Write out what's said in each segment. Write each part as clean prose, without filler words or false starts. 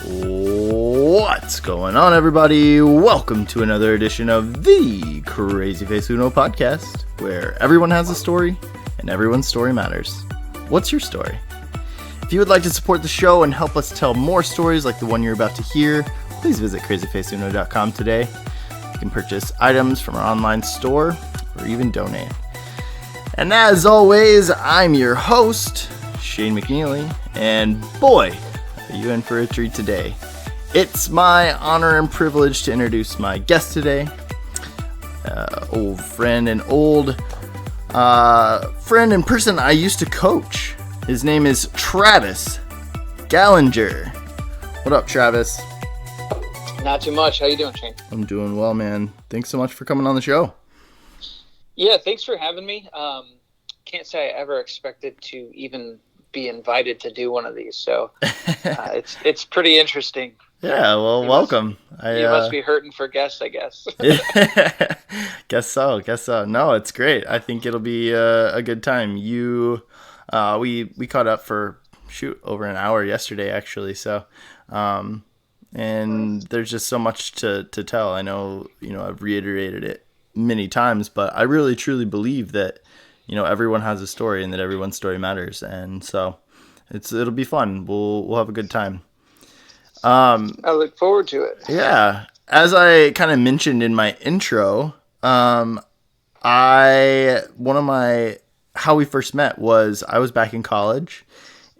What's going on, everybody? Welcome to another edition of the CrazyFaceUno Podcast, where everyone has a story and everyone's story matters. What's your story? If you would like to support the show and help us tell more stories like the one you're about to hear, please visit CrazyFaceUno.com today. You can purchase items from our online store or even donate. And as always, I'm your host, Shane McNeely, and boy, are you in for a treat today. It's my honor and privilege to introduce my guest today, old friend and person I used to coach. His name is Travis Gallinger. What up, Travis? Not too much. How you doing, Shane? I'm doing well, man. Thanks so much for coming on the show. Yeah, thanks for having me. Can't say I ever expected to even be invited to do one of these, so it's pretty interesting. Yeah, well, welcome. You must be hurting for guests, I guess. Guess so. No, it's great. I think it'll be a good time. We caught up for over an hour yesterday, actually. So, and there's just so much to tell. I know, I've reiterated it many times, but I really truly believe that, everyone has a story and that everyone's story matters. And so it'll be fun. We'll have a good time. I look forward to it. Yeah. As I kind of mentioned in my intro, how we first met was I was back in college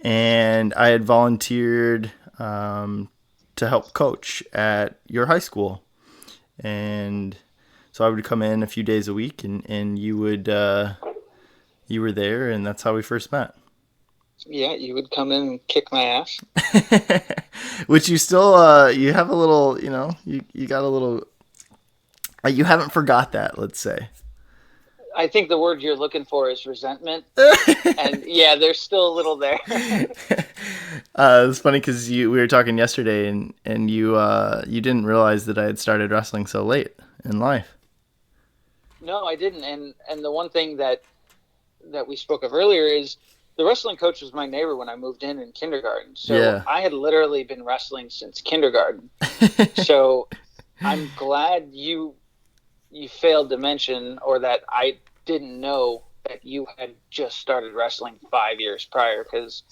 and I had volunteered to help coach at your high school. And so I would come in a few days a week and you were there, and that's how we first met. Yeah, you would come in and kick my ass. Which you still, you have a little, you got a little, you haven't forgot that, let's say. I think the word you're looking for is resentment. And yeah, there's still a little there. It's funny because we were talking yesterday and you didn't realize that I had started wrestling so late in life. No, I didn't. And the one thing that we spoke of earlier is the wrestling coach was my neighbor when I moved in kindergarten. So yeah. I had literally been wrestling since kindergarten. So I'm glad you failed to mention, or that I didn't know that you had just started wrestling 5 years prior, because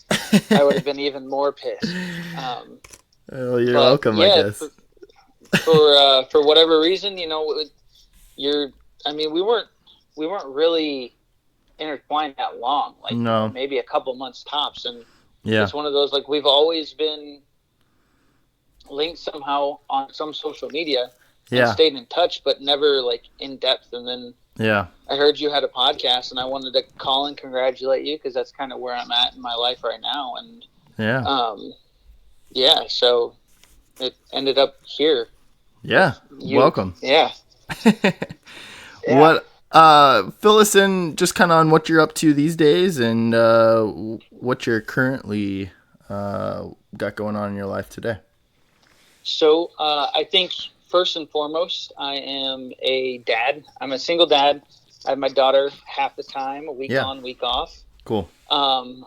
I would have been even more pissed. Well, you're welcome, yeah, I guess. For whatever reason, we weren't really intertwined that long, no. Maybe a couple months tops, and yeah. It's one of those, we've always been linked somehow on some social media, and stayed in touch, but never in depth. And then I heard you had a podcast, and I wanted to call and congratulate you, because that's kind of where I'm at in my life right now. And so it ended up here. Yeah, welcome. Yeah. What? Fill us in just kind of on what you're up to these days and what you're currently got going on in your life today. So I think first and foremost, I am a dad. I'm a single dad. I have my daughter half the time, a week on, week off. Cool. I'm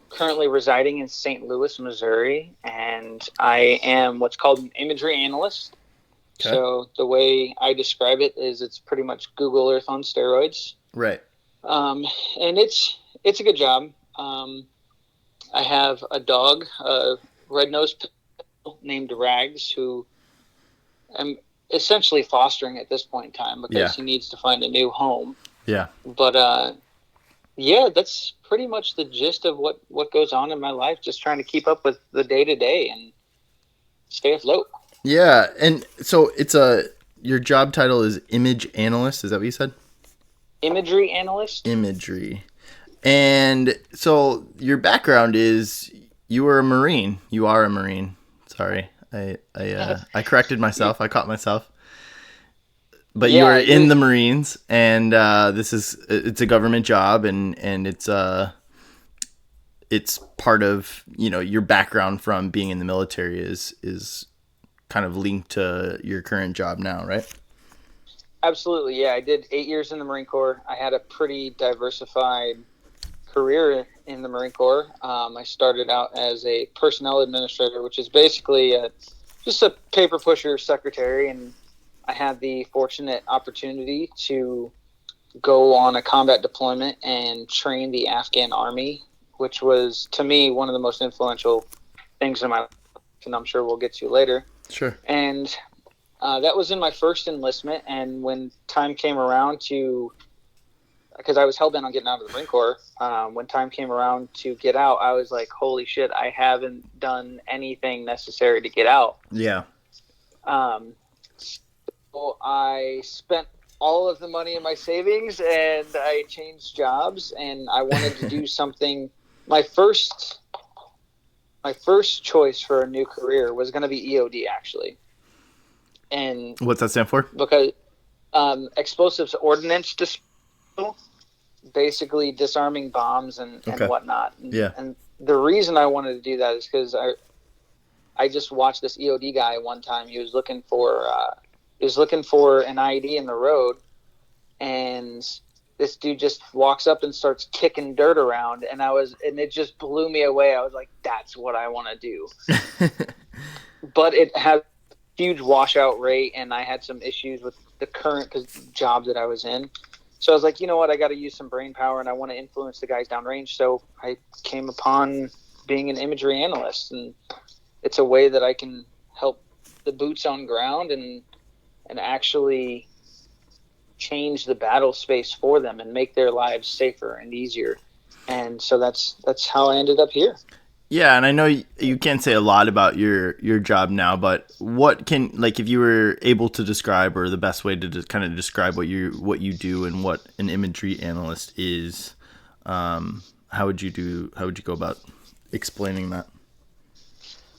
currently residing in St. Louis, Missouri, and I am what's called an imagery analyst. Okay. So the way I describe it is it's pretty much Google Earth on steroids. Right. And it's a good job. I have a dog, a red-nosed pit named Rags, who I'm essentially fostering at this point in time because he needs to find a new home. Yeah. But that's pretty much the gist of what goes on in my life, just trying to keep up with the day-to-day and stay afloat. Yeah, and so your job title is image analyst, is that what you said? Imagery analyst. Imagery. And so your background is you are a Marine. Sorry. I corrected myself. I caught myself. But you are in the Marines, and it's a government job, and it's part of, your background from being in the military is kind of linked to your current job now, right? Absolutely, yeah. I did 8 years in the Marine Corps. I had a pretty diversified career in the Marine Corps. I started out as a personnel administrator, which is basically just a paper pusher secretary, and I had the fortunate opportunity to go on a combat deployment and train the Afghan army, which was, to me, one of the most influential things in my life, and I'm sure we'll get to later. Sure. And that was in my first enlistment, and when time came around to, because I was hell-bent on getting out of the Marine Corps, when time came around to get out, I was like, holy shit, I haven't done anything necessary to get out. Yeah. So I spent all of the money in my savings, and I changed jobs, and I wanted to do something. My first choice for a new career was going to be EOD, actually. And what's that stand for? Because explosives ordnance disposal, basically disarming bombs and whatnot. And the reason I wanted to do that is because I just watched this EOD guy one time. He was looking for an IED in the road, and this dude just walks up and starts kicking dirt around, and it just blew me away. I was like, that's what I want to do. But it had a huge washout rate, and I had some issues with the current job that I was in. So I was like, you know what, I got to use some brain power, and I want to influence the guys downrange. So I came upon being an imagery analyst, and it's a way that I can help the boots on ground and actually change the battle space for them and make their lives safer and easier. And so that's how I ended up here. Yeah, and I know you can't say a lot about your job now, but what can, like, if you were able to describe, or the best way to kind of describe what you do and what an imagery analyst is, how would you go about explaining that?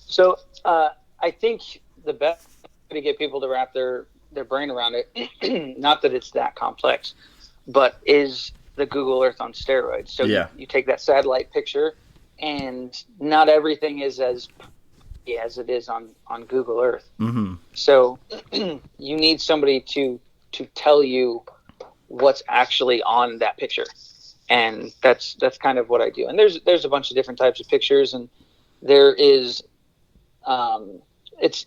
So I think the best way to get people to wrap their brain around it, not that it's that complex, but is the Google Earth on steroids. So you take that satellite picture, and not everything is as it is on Google Earth. Mm-hmm. So you need somebody to tell you what's actually on that picture, and that's kind of what I do. And there's a bunch of different types of pictures, and there is it's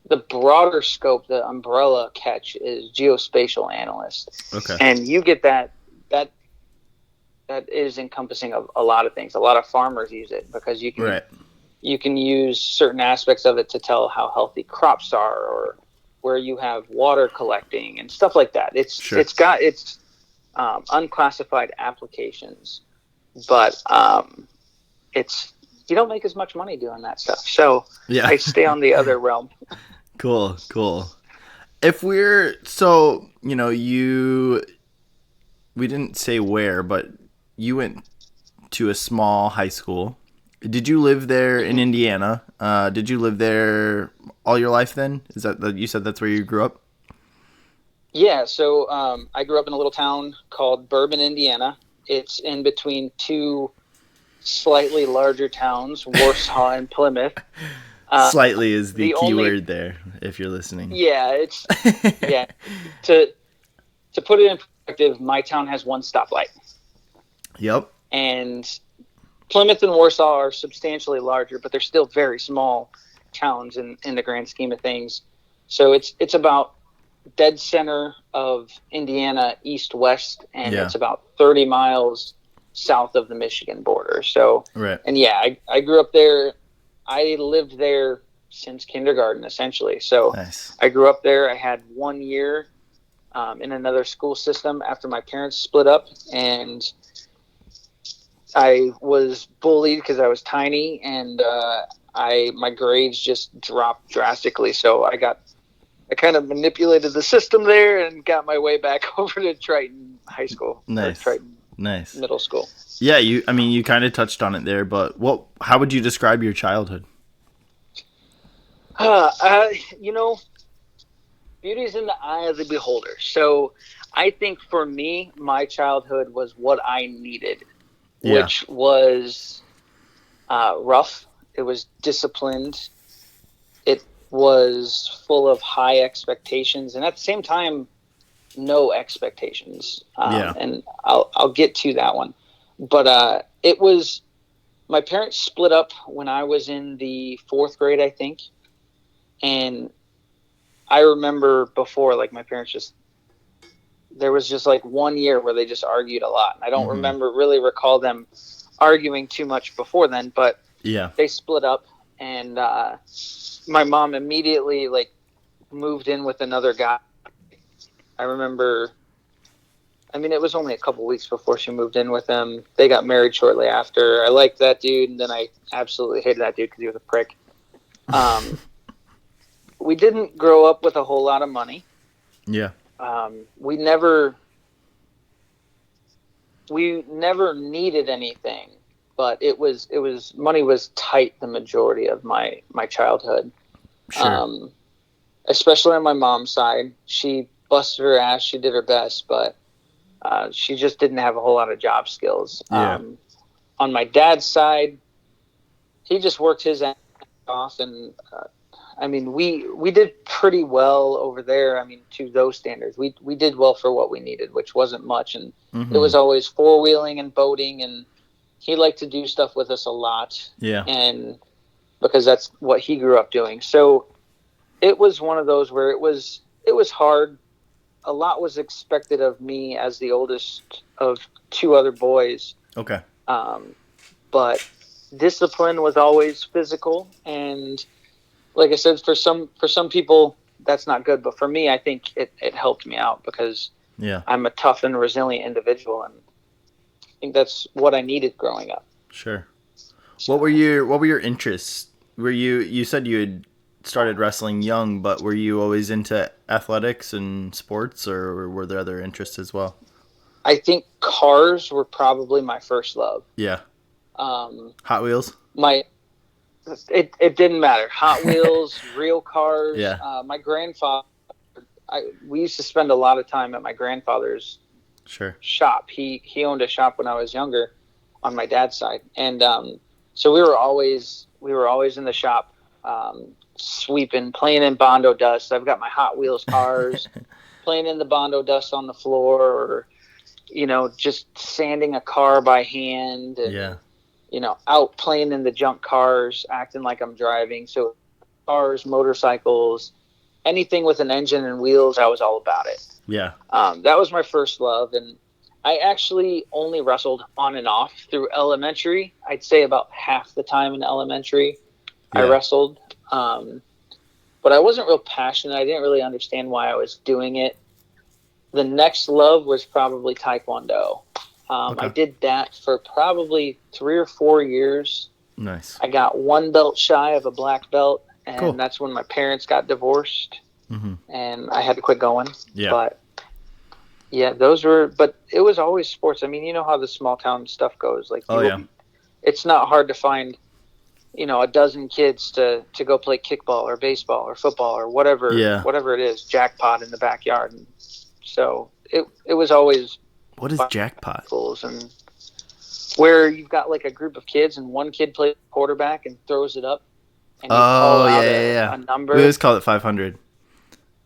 the broader scope. The umbrella catch is geospatial analyst. Okay. And you get that is encompassing of a lot of things. A lot of farmers use it because you can use certain aspects of it to tell how healthy crops are, or where you have water collecting and stuff like that. It's unclassified applications, but you don't make as much money doing that stuff. So I stay on the other realm. Cool. If we're, so, we didn't say where, but you went to a small high school. Did you live there in Indiana? Did you live there all your life then? Is that you said that's where you grew up? Yeah, so I grew up in a little town called Bourbon, Indiana. It's in between two slightly larger towns, Warsaw and Plymouth. Slightly is the key word there, if you're listening. Yeah, it's To put it in perspective, my town has one stoplight. Yep. And Plymouth and Warsaw are substantially larger, but they're still very small towns in the grand scheme of things. So it's about dead center of Indiana, east-west, and it's about 30 miles south of the Michigan border. So, and I grew up there. I lived there since kindergarten, essentially. So nice. I grew up there. I had 1 year in another school system after my parents split up, and I was bullied because I was tiny, and my grades just dropped drastically. So I kind of manipulated the system there and got my way back over to Triton High School. Nice. Triton Middle School. Yeah, you kind of touched on it there, but how would you describe your childhood? Beauty's in the eye of the beholder. So I think for me, my childhood was what I needed, which was rough. It was disciplined. It was full of high expectations, and at the same time, no expectations. And I'll get to that one. But it was, my parents split up when I was in the 4th grade, I think. And I remember before, like, my parents there was just like one year where they just argued a lot. And I don't really recall them arguing too much before then, but they split up, and my mom immediately like moved in with another guy. I remember, I mean, it was only a couple weeks before she moved in with him. They got married shortly after. I liked that dude, and then I absolutely hated that dude because he was a prick. We didn't grow up with a whole lot of money. Yeah. We never needed anything, but it was money was tight the majority of my childhood. Sure. Especially on my mom's side. She busted her ass. She did her best, but she just didn't have a whole lot of job skills. Yeah. On my dad's side, he just worked his ass off, and I mean, we did pretty well over there. I mean, to those standards, we did well for what we needed, which wasn't much, and it was always 4-wheeling and boating, and he liked to do stuff with us a lot. Yeah. And because that's what he grew up doing. So it was one of those where it was hard. A lot was expected of me as the oldest of 2 other boys. Okay. But discipline was always physical, and like I said, for some people that's not good, but for me, I think it helped me out because I'm a tough and resilient individual, and I think that's what I needed growing up. Sure. What were your interests? You said you had started wrestling young, but were you always into athletics and sports, or were there other interests as well? I think cars were probably my first love. Yeah. Hot Wheels? It didn't matter. Hot Wheels, real cars. Yeah. My grandfather, we used to spend a lot of time at my grandfather's shop. He owned a shop when I was younger on my dad's side. And so we were always in the shop, sweeping, playing in Bondo dust. I've got my Hot Wheels cars, playing in the Bondo dust on the floor, or, just sanding a car by hand. And, out playing in the junk cars, acting like I'm driving. So cars, motorcycles, anything with an engine and wheels, I was all about it. Yeah. That was my first love. And I actually only wrestled on and off through elementary. I'd say about half the time in elementary I wrestled. But I wasn't real passionate. I didn't really understand why I was doing it. The next love was probably Taekwondo. I did that for probably 3 or 4 years. Nice. I got 1 belt shy of a black belt, and that's when my parents got divorced, and I had to quit going. Yeah. But it was always sports. I mean, you know how the small town stuff goes. Like, it's not hard to find, a dozen kids to go play kickball or baseball or football or whatever it is, jackpot in the backyard. And so it was always. What is jackpot? And where you've got like a group of kids and one kid plays quarterback and throws it up. And you call out a number. We always call it 500.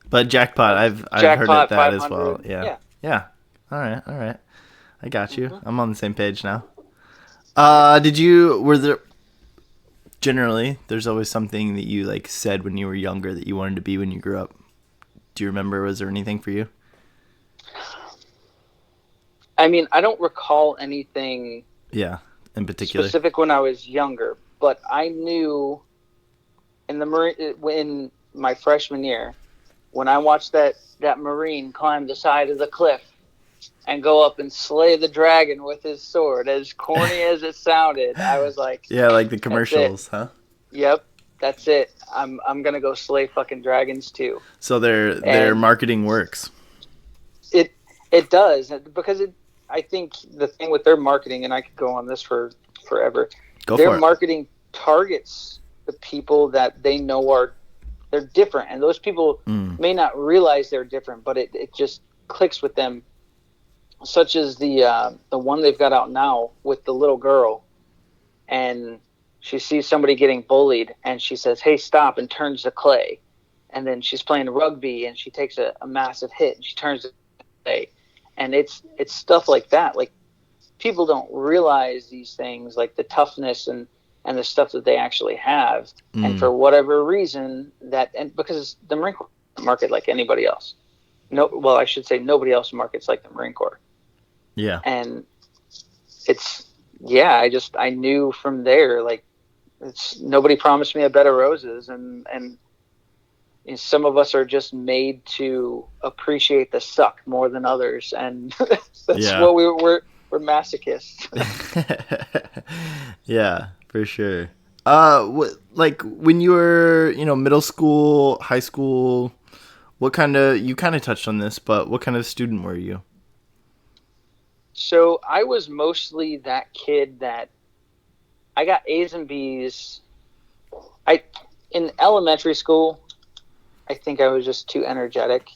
But jackpot, I've heard it that as well. Yeah. All right. I got you. I'm on the same page now. Generally, there's always something that you like said when you were younger that you wanted to be when you grew up. Do you remember? Was there anything for you? I mean, I don't recall anything in particular specific when I was younger, but I knew in my freshman year, when I watched that Marine climb the side of the cliff and go up and slay the dragon with his sword, as corny as it sounded, I was like... Yeah, like the commercials, huh? Yep, that's it. I'm going to go slay fucking dragons too. So their marketing works. It does, because I think the thing with their marketing, and I could go on this for forever, their marketing targets the people that they know they're different, and those people may not realize they're different, but it just clicks with them. Such as the one they've got out now with the little girl, and she sees somebody getting bullied, and she says, "Hey, stop," and turns to clay. And then she's playing rugby, and she takes a massive hit, and she turns to clay. And it's stuff like that. Like, people don't realize these things, like the toughness and the stuff that they actually have. And for whatever reason and because the Marine Corps market like anybody else. No, well, I should say nobody else markets like the Marine Corps. Yeah. And I knew from there, like, nobody promised me a bed of roses, and some of us are just made to appreciate the suck more than others, and that's what we're masochists. Yeah, for sure. Like when you were, middle school, high school, you kind of touched on this, but what kind of student were you? So I was mostly that kid that I got A's and B's. In elementary school, I think I was just too energetic.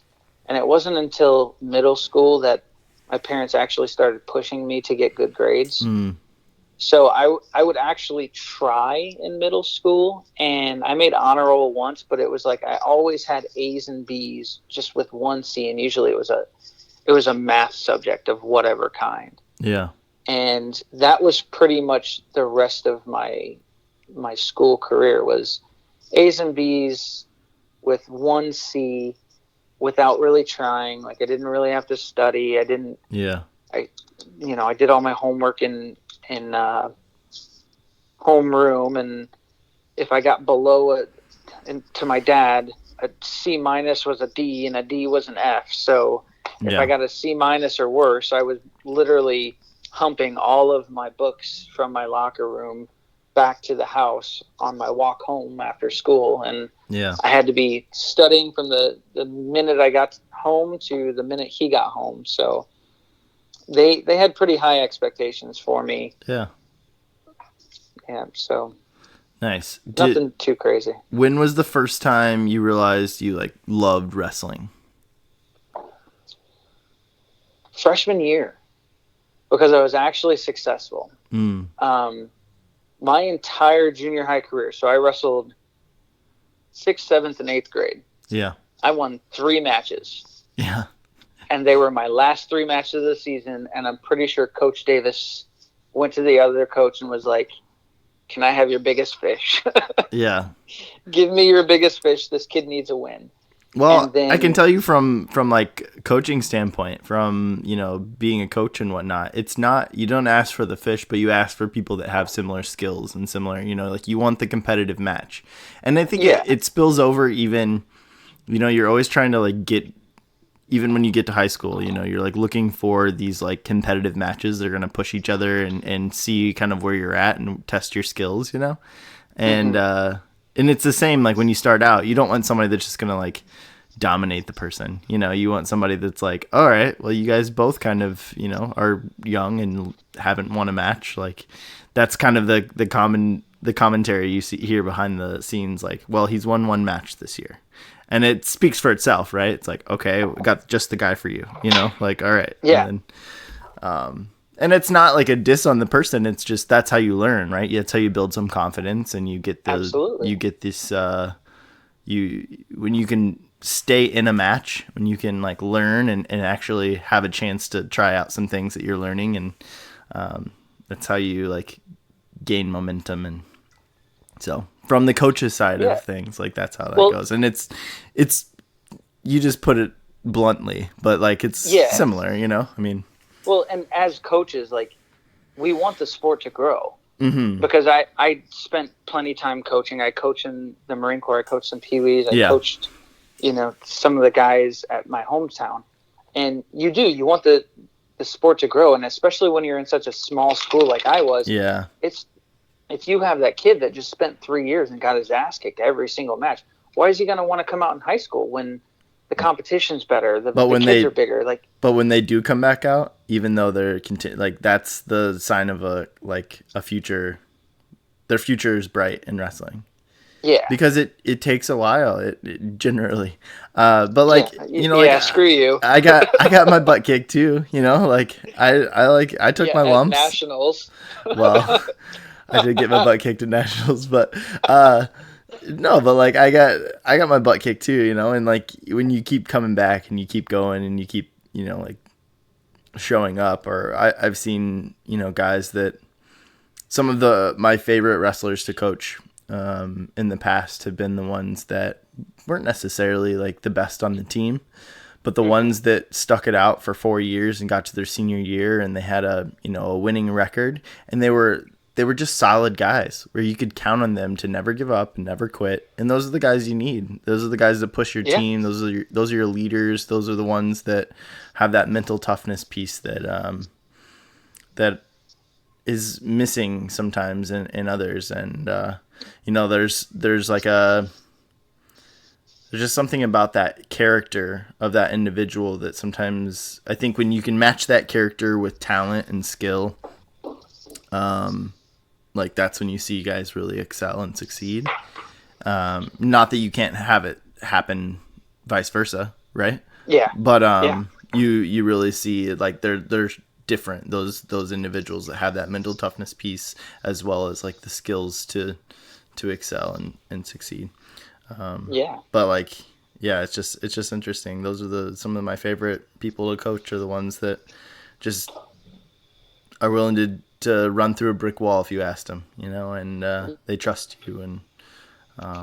And it wasn't until middle school that my parents actually started pushing me to get good grades. So I would actually try in middle school, and I made honor roll once, but it was like I always had A's and B's just with one C, and usually it was a math subject of whatever kind. Yeah. And that was pretty much the rest of my school career was A's and B's with one C without really trying. Like, I didn't really have to study. I didn't. Yeah. I did all my homework in homeroom, and if I got below to my dad, a C minus was a D and a D was an F. So if I got a C minus or worse, I was literally humping all of my books from my locker room back to the house on my walk home after school. And I had to be studying from the minute I got home to the minute he got home. So they had pretty high expectations for me. Yeah. So nice. Nothing too crazy. When was the first time you realized you loved wrestling? Freshman year, because I was actually successful. My entire junior high career. So I wrestled 6th, 7th, and 8th grade. Yeah. I won 3 matches. Yeah. And they were my last 3 matches of the season. And I'm pretty sure Coach Davis went to the other coach and was like, "Can I have your biggest fish?" Yeah. "Give me your biggest fish. This kid needs a win." Well, I can tell you from like coaching standpoint, from, being a coach and whatnot, it's not, you don't ask for the fish, but you ask for people that have similar skills and similar, like you want the competitive match. And I think it spills over even, you're always trying to get, even when you get to high school, you're looking for these competitive matches. They're going to push each other and see kind of where you're at and test your skills, and, and it's the same, when you start out, you don't want somebody that's just going to dominate the person. You want somebody that's all right, well, you guys both kind of, are young and haven't won a match. That's kind of the commentary you see here behind the scenes. Well, he's won 1 match this year. And it speaks for itself, right? It's okay, we got just the guy for you, all right. Yeah. And then, and it's not a diss on the person. It's just, that's how you learn, right? That's how you build some confidence, and you get Absolutely. You get this, when you can stay in a match, when you can learn and actually have a chance to try out some things that you're learning. And, that's how you gain momentum. And so from the coach's side of things, that's how that goes. And it's, you just put it bluntly, but it's similar, I mean, well, and as coaches, we want the sport to grow. Because I spent plenty of time coaching. I coached in the Marine Corps. I coached some Pee-wees. I coached, some of the guys at my hometown. And you want the sport to grow. And especially when you're in such a small school like I was, if you have that kid that just spent 3 years and got his ass kicked every single match, why is he going to want to come out in high school when the competition's better, the kids are bigger? But when they do come back out, even though they're that's the sign of a future. Their future is bright in wrestling. Yeah, because it takes a while. It generally, but screw you. I got my butt kicked too. I took my lumps. Nationals. Well, I did get my butt kicked at nationals, but no, but I got my butt kicked too, and when you keep coming back and you keep going and you keep, showing up. Or I've seen, guys that some of my favorite wrestlers to coach in the past have been the ones that weren't necessarily like the best on the team, but the ones that stuck it out for 4 years and got to their senior year and they had a winning record, and they were just solid guys where you could count on them to never give up and never quit. And those are the guys you need. Those are the guys that push your team. Those are your leaders. Those are the ones that have that mental toughness piece that is missing sometimes in others. And there's just something about that character of that individual that sometimes I think when you can match that character with talent and skill, like that's when you see guys really excel and succeed. Not that you can't have it happen vice versa, right? Yeah. But you really see like they're different, those individuals that have that mental toughness piece as well as like the skills to excel and succeed. But like, yeah, it's just interesting. Those are some of my favorite people to coach are the ones that just are willing to run through a brick wall if you asked them, and they trust you. And I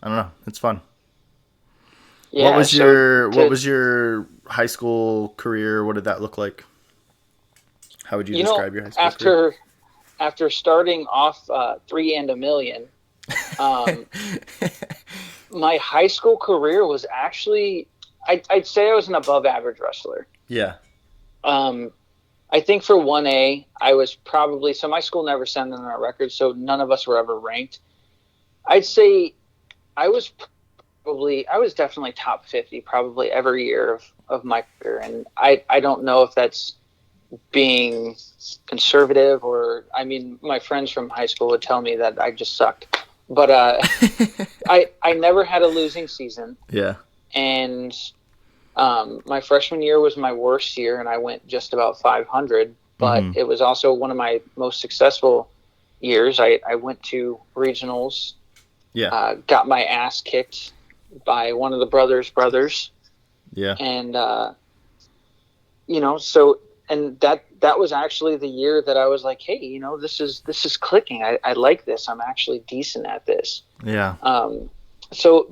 don't know, it's fun. Yeah, what was your high school career? What did that look like? How would you describe your high school career? After starting off 3 and a million, my high school career was actually, I'd say I was an above average wrestler. Yeah. I think for 1A, I was probably, so my school never sent in our records, so none of us were ever ranked. I'd say I was definitely top 50 probably every year of my career. And I don't know if that's being conservative or, I mean, my friends from high school would tell me that I just sucked. But I never had a losing season. Yeah. And my freshman year was my worst year, and I went just about 500. But it was also one of my most successful years. I went to regionals. Yeah. Got my ass kicked by one of the brothers. Yeah. And and that was actually the year that I was like, hey, this is clicking. I like this. I'm actually decent at this. Yeah. So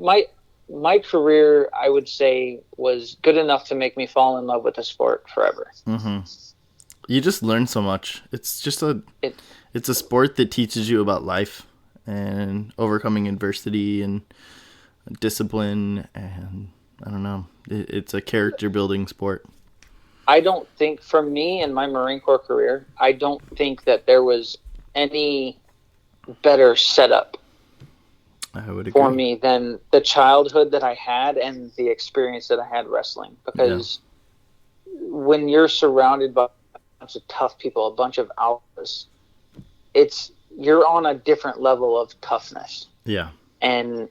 my career, I would say, was good enough to make me fall in love with the sport forever. Mm-hmm. You just learn so much. It's just it's a sport that teaches you about life and overcoming adversity and discipline, and I don't know. It's a character building sport. I don't think, for me in my Marine Corps career, I don't think that there was any better setup for me than the childhood that I had and the experience that I had wrestling. Because when you're surrounded by a bunch of tough people, a bunch of alphas, you're on a different level of toughness. Yeah. And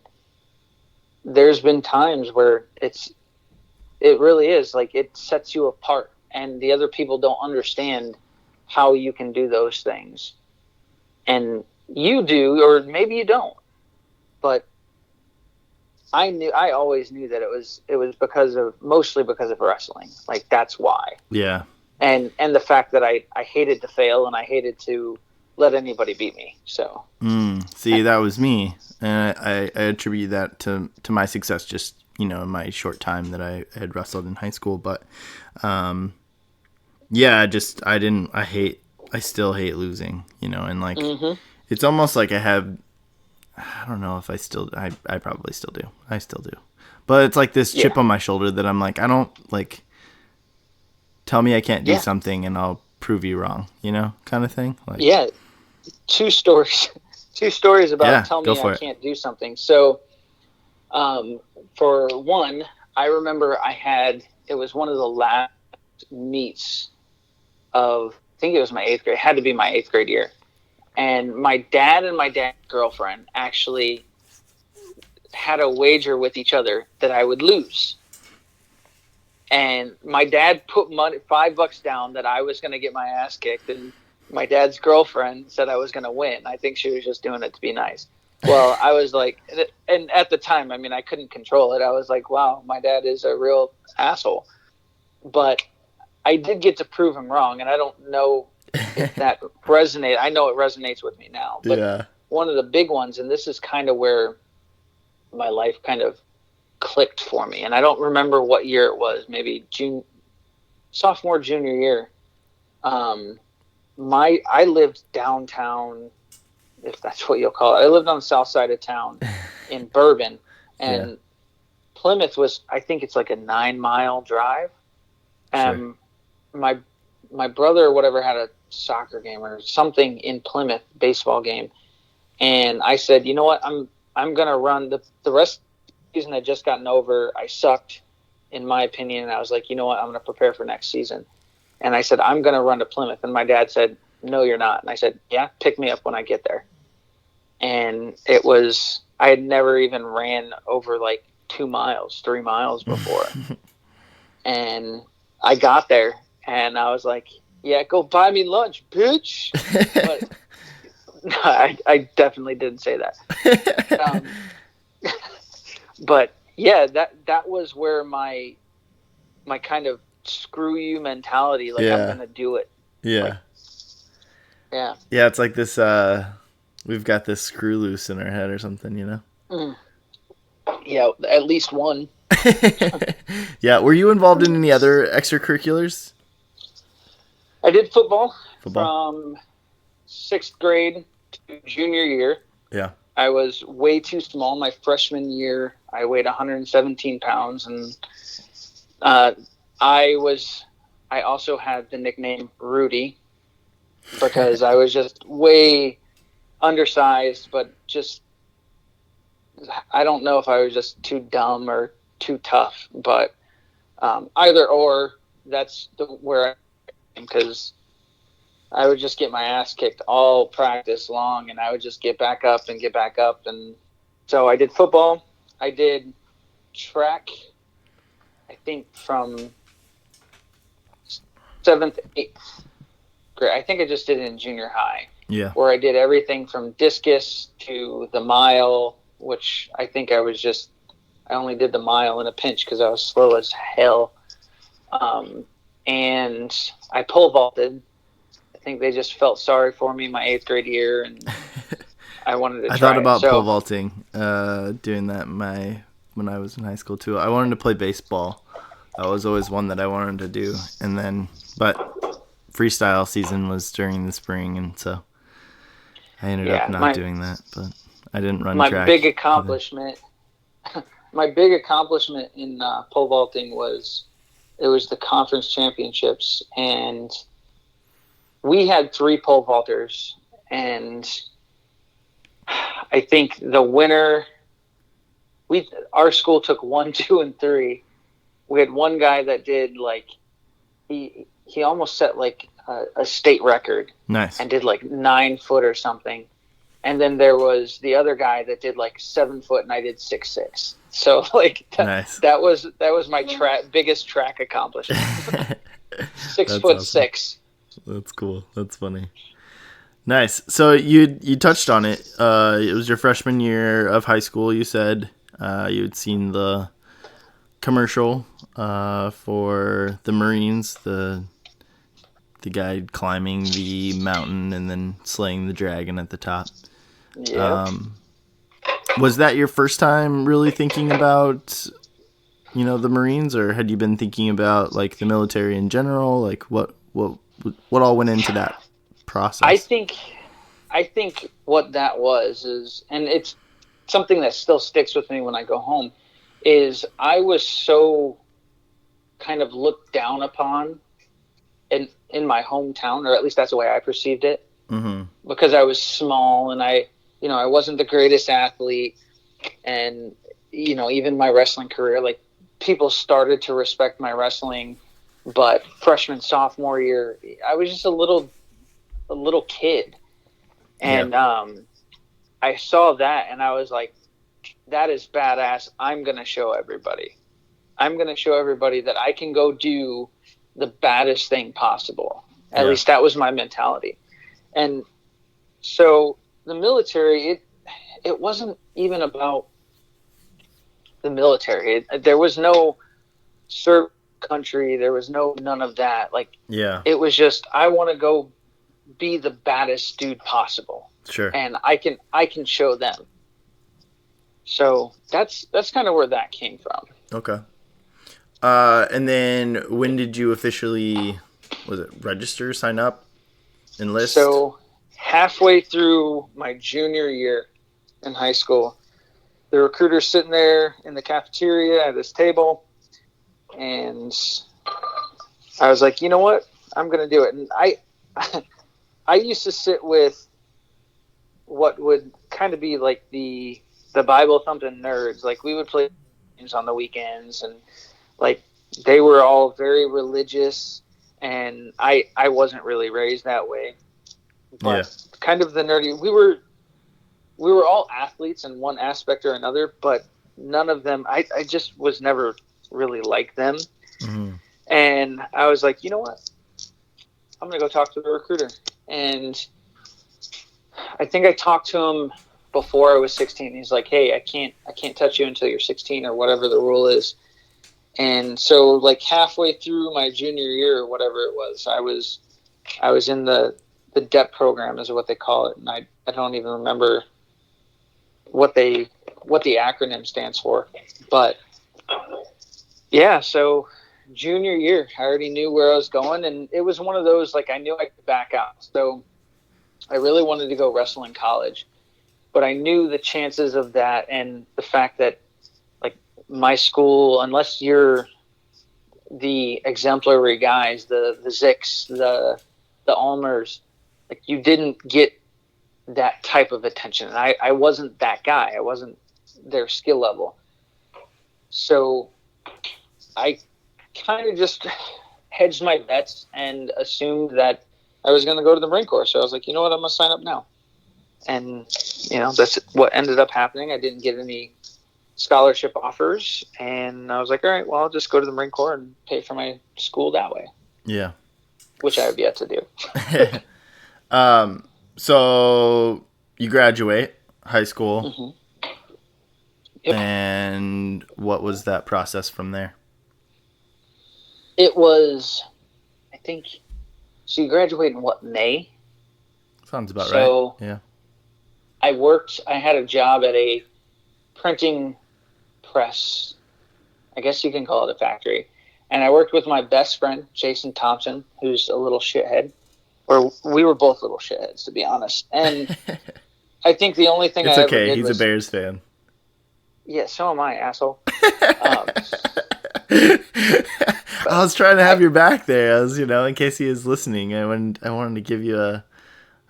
there's been times where it really is like it sets you apart, and the other people don't understand how you can do those things, and you do, or maybe you don't. But I always knew that it was mostly because of wrestling. Like, that's why. Yeah. And the fact that I hated to fail and I hated to let anybody beat me. So. See, that was me, and I attribute that to my success just, in my short time that I had wrestled in high school. But, I still hate losing, and like, it's almost like I don't know if I probably still do. I still do. But it's like this chip on my shoulder that I'm like, I don't, like, tell me I can't do something and I'll prove you wrong, kind of thing. Like, yeah. Two stories about tell me I can't do something. So, for one, I remember it was one of the last meets of, I think it was my 8th grade. It had to be my 8th grade year. And my dad and my dad's girlfriend actually had a wager with each other that I would lose. And my dad put money, $5 down, that I was going to get my ass kicked. And my dad's girlfriend said I was going to win. I think she was just doing it to be nice. Well, I was like, and at the time, I mean, I couldn't control it. I was like, wow, my dad is a real asshole. But I did get to prove him wrong, and I don't know if that resonates. I know it resonates with me now, but one of the big ones, and this is kind of where my life kind of clicked for me, and I don't remember what year it was, maybe sophomore, junior year. I lived downtown, if that's what you'll call it. I lived on the south side of town in Bourbon, and Plymouth was, I think it's like a 9-mile drive. And my brother or whatever had a soccer game or something in Plymouth, baseball game. And I said, you know what, I'm going to run the rest of the season had just gotten over. I sucked, in my opinion. And I was like, you know what, I'm going to prepare for next season. And I said, I'm going to run to Plymouth. And my dad said, no, you're not. And I said, yeah, pick me up when I get there. And I had never even ran over like 2 miles, 3 miles before. And I got there and I was like, yeah, go buy me lunch, bitch. But no, I definitely didn't say that. But yeah, that was where my kind of screw you mentality, like I'm going to do it. Yeah. Like, yeah. It's like this, we've got this screw loose in our head or something, you know? Yeah. At least one. Yeah. Were you involved in any other extracurriculars? I did football from 6th grade to junior year. Yeah. I was way too small. My freshman year, I weighed 117 pounds. And I also had the nickname Rudy because I was just way undersized, but just, I don't know if I was just too dumb or too tough, but either or, that's where I am, because I would just get my ass kicked all practice long, and I would just get back up. And so I did football. I did track, I think from 7th, 8th grade. I think I just did it in junior high. Yeah. Where I did everything from discus to the mile, which I think I only did the mile in a pinch because I was slow as hell. And I pole vaulted. I think they just felt sorry for me my 8th grade year, and I wanted to try I thought about it. pole vaulting, doing that when I was in high school too. I wanted to play baseball. That was always one that I wanted to do. But freestyle season was during the spring, and so I ended up not doing that. But I didn't run track. My big accomplishment in pole vaulting was the conference championships, and we had 3 pole vaulters, and I think the winner, our school took 1, 2, and 3. We had one guy that did like, he almost set like a state record. Nice. And did like 9 foot or something. And then there was the other guy that did like 7 foot, and I did 6'6". So like nice. that was my biggest track accomplishment. 6'6". Awesome. That's cool. That's funny. Nice. So you touched on it. It was your freshman year of high school. You said you had seen the commercial for the Marines, the guy climbing the mountain and then slaying the dragon at the top. Yeah. Was that your first time really thinking about, the Marines, or had you been thinking about like the military in general? Like what all went into that process? I think what that was and it's something that still sticks with me when I go home, is I was so kind of looked down upon in my hometown, or at least that's the way I perceived it. Mm-hmm. Because I was small and I wasn't the greatest athlete, and even my wrestling career, like people started to respect my wrestling, but freshman, sophomore year, I was just a little kid, and I saw that and I was like, that is badass. I'm gonna show everybody that I can go do the baddest thing possible. At least that was my mentality. And so the military, it wasn't even about the military. There was no service country. There was none of that. Like, yeah, it was just, I want to go be the baddest dude possible. sure. And I can show them. So that's kind of where that came from. Okay. And then when did you officially, was it register, sign up, enlist? So halfway through my junior year in high school, the recruiter's sitting there in the cafeteria at his table, and I was like, you know what? I'm going to do it. And I used to sit with what would kind of be like the Bible thumping nerds. Like, we would play games on the weekends, and like, they were all very religious, and I wasn't really raised that way. But kind of the nerdy, we were all athletes in one aspect or another, but none of them, I just was never really like them. Mm-hmm. And I was like, you know what? I'm going to go talk to the recruiter. And I think I talked to him before I was 16. He's like, hey, I can't touch you until you're 16 or whatever the rule is. And so, like, halfway through my junior year or whatever it was, I was in the DEP program is what they call it. And I don't even remember what the acronym stands for. But yeah, so junior year, I already knew where I was going, and it was one of those, like, I knew I could back out. So I really wanted to go wrestle in college, but I knew the chances of that, and the fact that, like, my school, unless you're the exemplary guys, the Zicks, the Almers, like, you didn't get that type of attention. And I wasn't that guy. I wasn't their skill level. So I kind of just hedged my bets and assumed that I was going to go to the Marine Corps. So I was like, you know what, I'm going to sign up now. And, you know, that's what ended up happening. I didn't get any scholarship offers. And I was like, all right, well, I'll just go to the Marine Corps and pay for my school that way. Yeah. Which I have yet to do. So you graduate high school. Mm-hmm. Yep. And what was that process from there? It was, I think, so you graduate in what, May? Sounds about right. Yeah. I had a job at a printing press. I guess you can call it a factory. And I worked with my best friend, Jason Thompson, who's a little shithead. Or we were both little shitheads, to be honest. And I think the only thing it's I okay. ever did He's was, a Bears fan. Yeah, so am I, asshole. I was trying to have your back there, as you know, in case he is listening. I wanted to give you a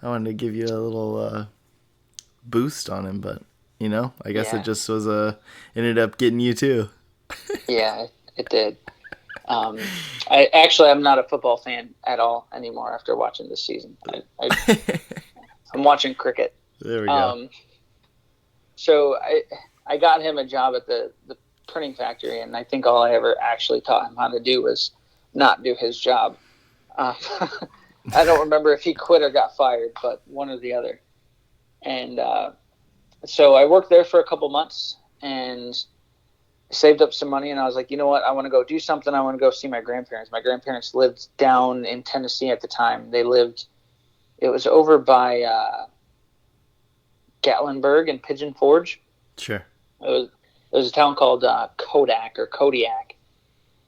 little boost on him, but you know, I guess it just was ended up getting you too. Yeah, it did. I'm not a football fan at all anymore after watching this season. I'm watching cricket. There we go. So I got him a job at the printing factory, and I think all I ever actually taught him how to do was not do his job. I don't remember if he quit or got fired, but one or the other. And so I worked there for a couple months and saved up some money, and I was like, you know what? I want to go do something. I want to go see my grandparents. My grandparents lived down in Tennessee at the time. It was over by Gatlinburg and Pigeon Forge. Sure. It was a town called Kodiak.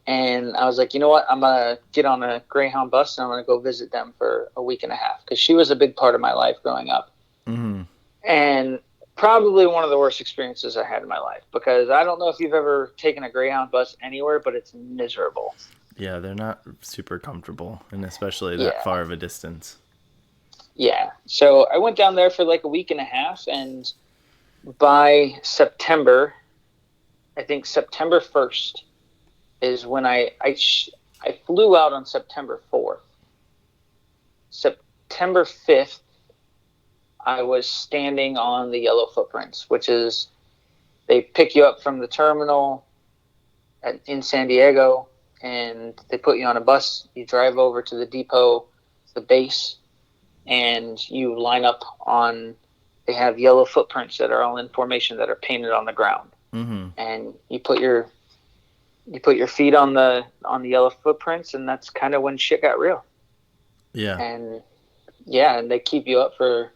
And I was like, you know what? I'm going to get on a Greyhound bus, and I'm going to go visit them for a week and a half, because she was a big part of my life growing up. Mm-hmm. And probably one of the worst experiences I had in my life, because I don't know if you've ever taken a Greyhound bus anywhere, but it's miserable. Yeah, they're not super comfortable, and especially that far of a distance. Yeah. So I went down there for like a week and a half, and by September, I think September 1st is when I flew out on September 4th. September 5th, I was standing on the yellow footprints, which is they pick you up from the terminal in San Diego, and they put you on a bus. You drive over to the depot, the base, and you line up on. They have yellow footprints that are all in formation that are painted on the ground. Mm-hmm. And you put your you put your feet on the yellow footprints, and that's kind of when shit got real. Yeah. And and they keep you up for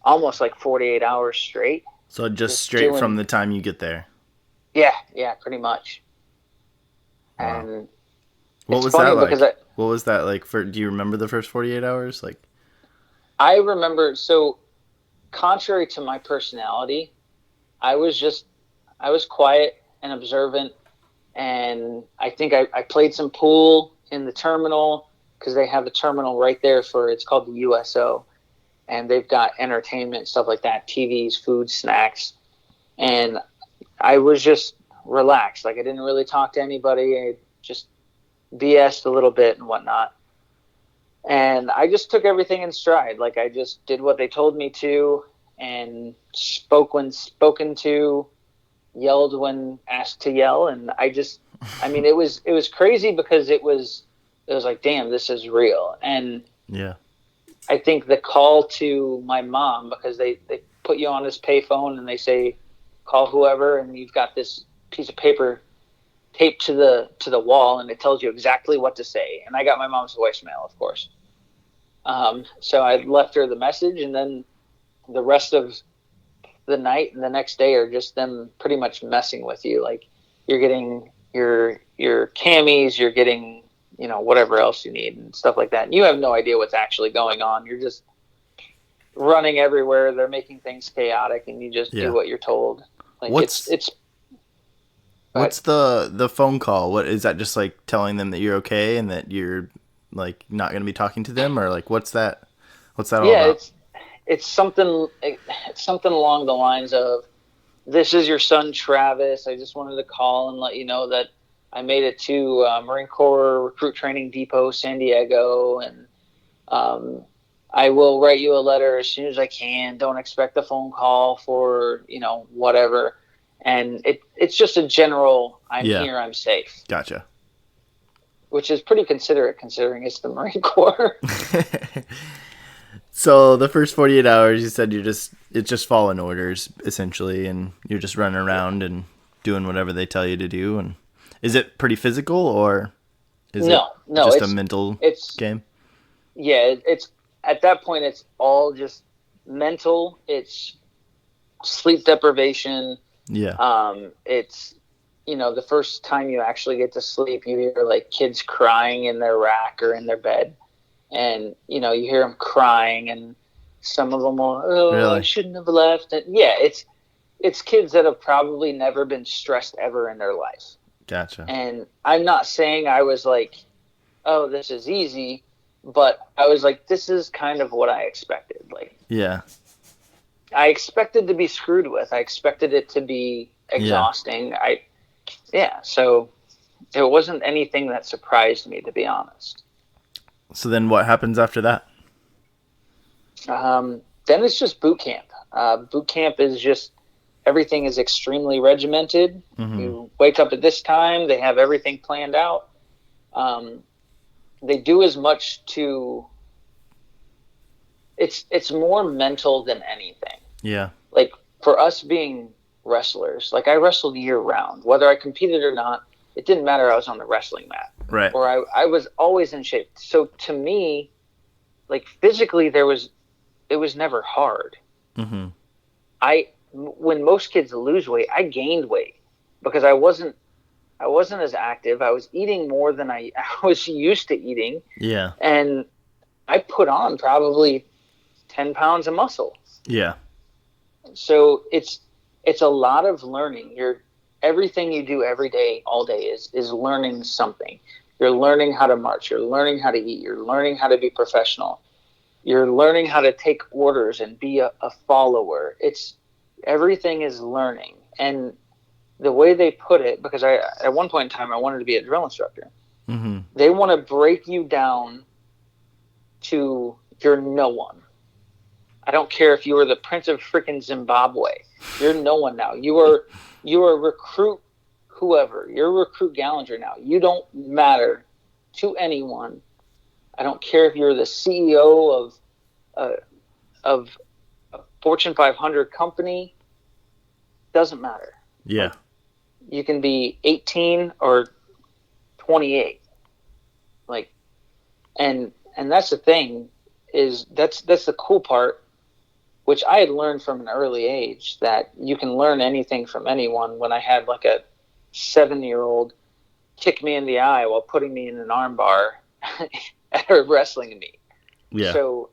almost like 48 hours straight. So just straight from the time you get there. Yeah, pretty much. Wow. And what was that like? What was that like do you remember the first 48 hours? Like, I remember, so contrary to my personality, I was quiet and observant, and I think I played some pool in the terminal, because they have a terminal right there it's called the USO, and they've got entertainment, stuff like that, TVs, food, snacks, and I was just relaxed. Like, I didn't really talk to anybody. I just BS'd a little bit and whatnot. And I just took everything in stride. Like, I just did what they told me to, and spoke when spoken to, yelled when asked to yell. And it was crazy, because it was like, damn, this is real. And yeah, I think the call to my mom, because they put you on this payphone and they say, call whoever, and you've got this piece of paper taped to the wall, and it tells you exactly what to say. And I got my mom's voicemail, of course. So I left her the message, and then the rest of the night and the next day are just them pretty much messing with you. Like, you're getting your camis, you're getting, whatever else you need and stuff like that. And you have no idea what's actually going on. You're just running everywhere. They're making things chaotic, and you just do what you're told. Like, what's the phone call? What is that? Just like telling them that you're okay and that you're like not going to be talking to them, or like what's that all about? It's something along the lines of, this is your son Travis. I just wanted to call and let you know that I made it to Marine Corps Recruit Training Depot, San Diego, and I will write you a letter as soon as I can. Don't expect a phone call for, whatever. And it's just a general, I'm here, I'm safe. Gotcha. Which is pretty considerate, considering it's the Marine Corps. So the first 48 hours, you said it's just following orders, essentially, and you're just running around and doing whatever they tell you to do. And is it pretty physical, or is it just a mental game? Yeah, it's at that point, it's all just mental. It's sleep deprivation. Yeah. It's, the first time you actually get to sleep, you hear like kids crying in their rack or in their bed. And, you hear them crying, and some of them will, really? I shouldn't have left. And yeah, it's kids that have probably never been stressed ever in their life. Gotcha. And I'm not saying I was like, oh, this is easy, but I was like, this is kind of what I expected. Like, yeah, I expected to be screwed with. I expected it to be exhausting. So it wasn't anything that surprised me, to be honest. So then what happens after that? Then it's just boot camp. Boot camp is just, everything is extremely regimented. Mm-hmm. You wake up at this time. They have everything planned out. They do as much to... It's more mental than anything. Yeah. Like, for us being wrestlers, like, I wrestled year round. Whether I competed or not, it didn't matter. I was on the wrestling mat. Right. Or I was always in shape. So to me, like, physically, it was never hard. Mm-hmm. When most kids lose weight, I gained weight because I wasn't as active. I was eating more than I was used to eating. Yeah. And I put on probably 10 pounds of muscle. Yeah. So it's a lot of learning. Everything you do every day, all day is learning something. You're learning how to march. You're learning how to eat. You're learning how to be professional. You're learning how to take orders and be a follower. Everything is learning. And the way they put it, because at one point in time, I wanted to be a drill instructor. Mm-hmm. They want to break you down to you're no one. I don't care if you were the Prince of freaking Zimbabwe. You're no one now. You are recruit whoever. You're recruit Gallinger now. You don't matter to anyone. I don't care if you're the CEO of a Fortune 500 company. Doesn't matter. Yeah. you can be 18 or 28. Like, and that's the thing, is that's the cool part, which I had learned from an early age, that you can learn anything from anyone. When I had like a 7-year-old kick me in the eye while putting me in an arm bar at a wrestling meet. Yeah. So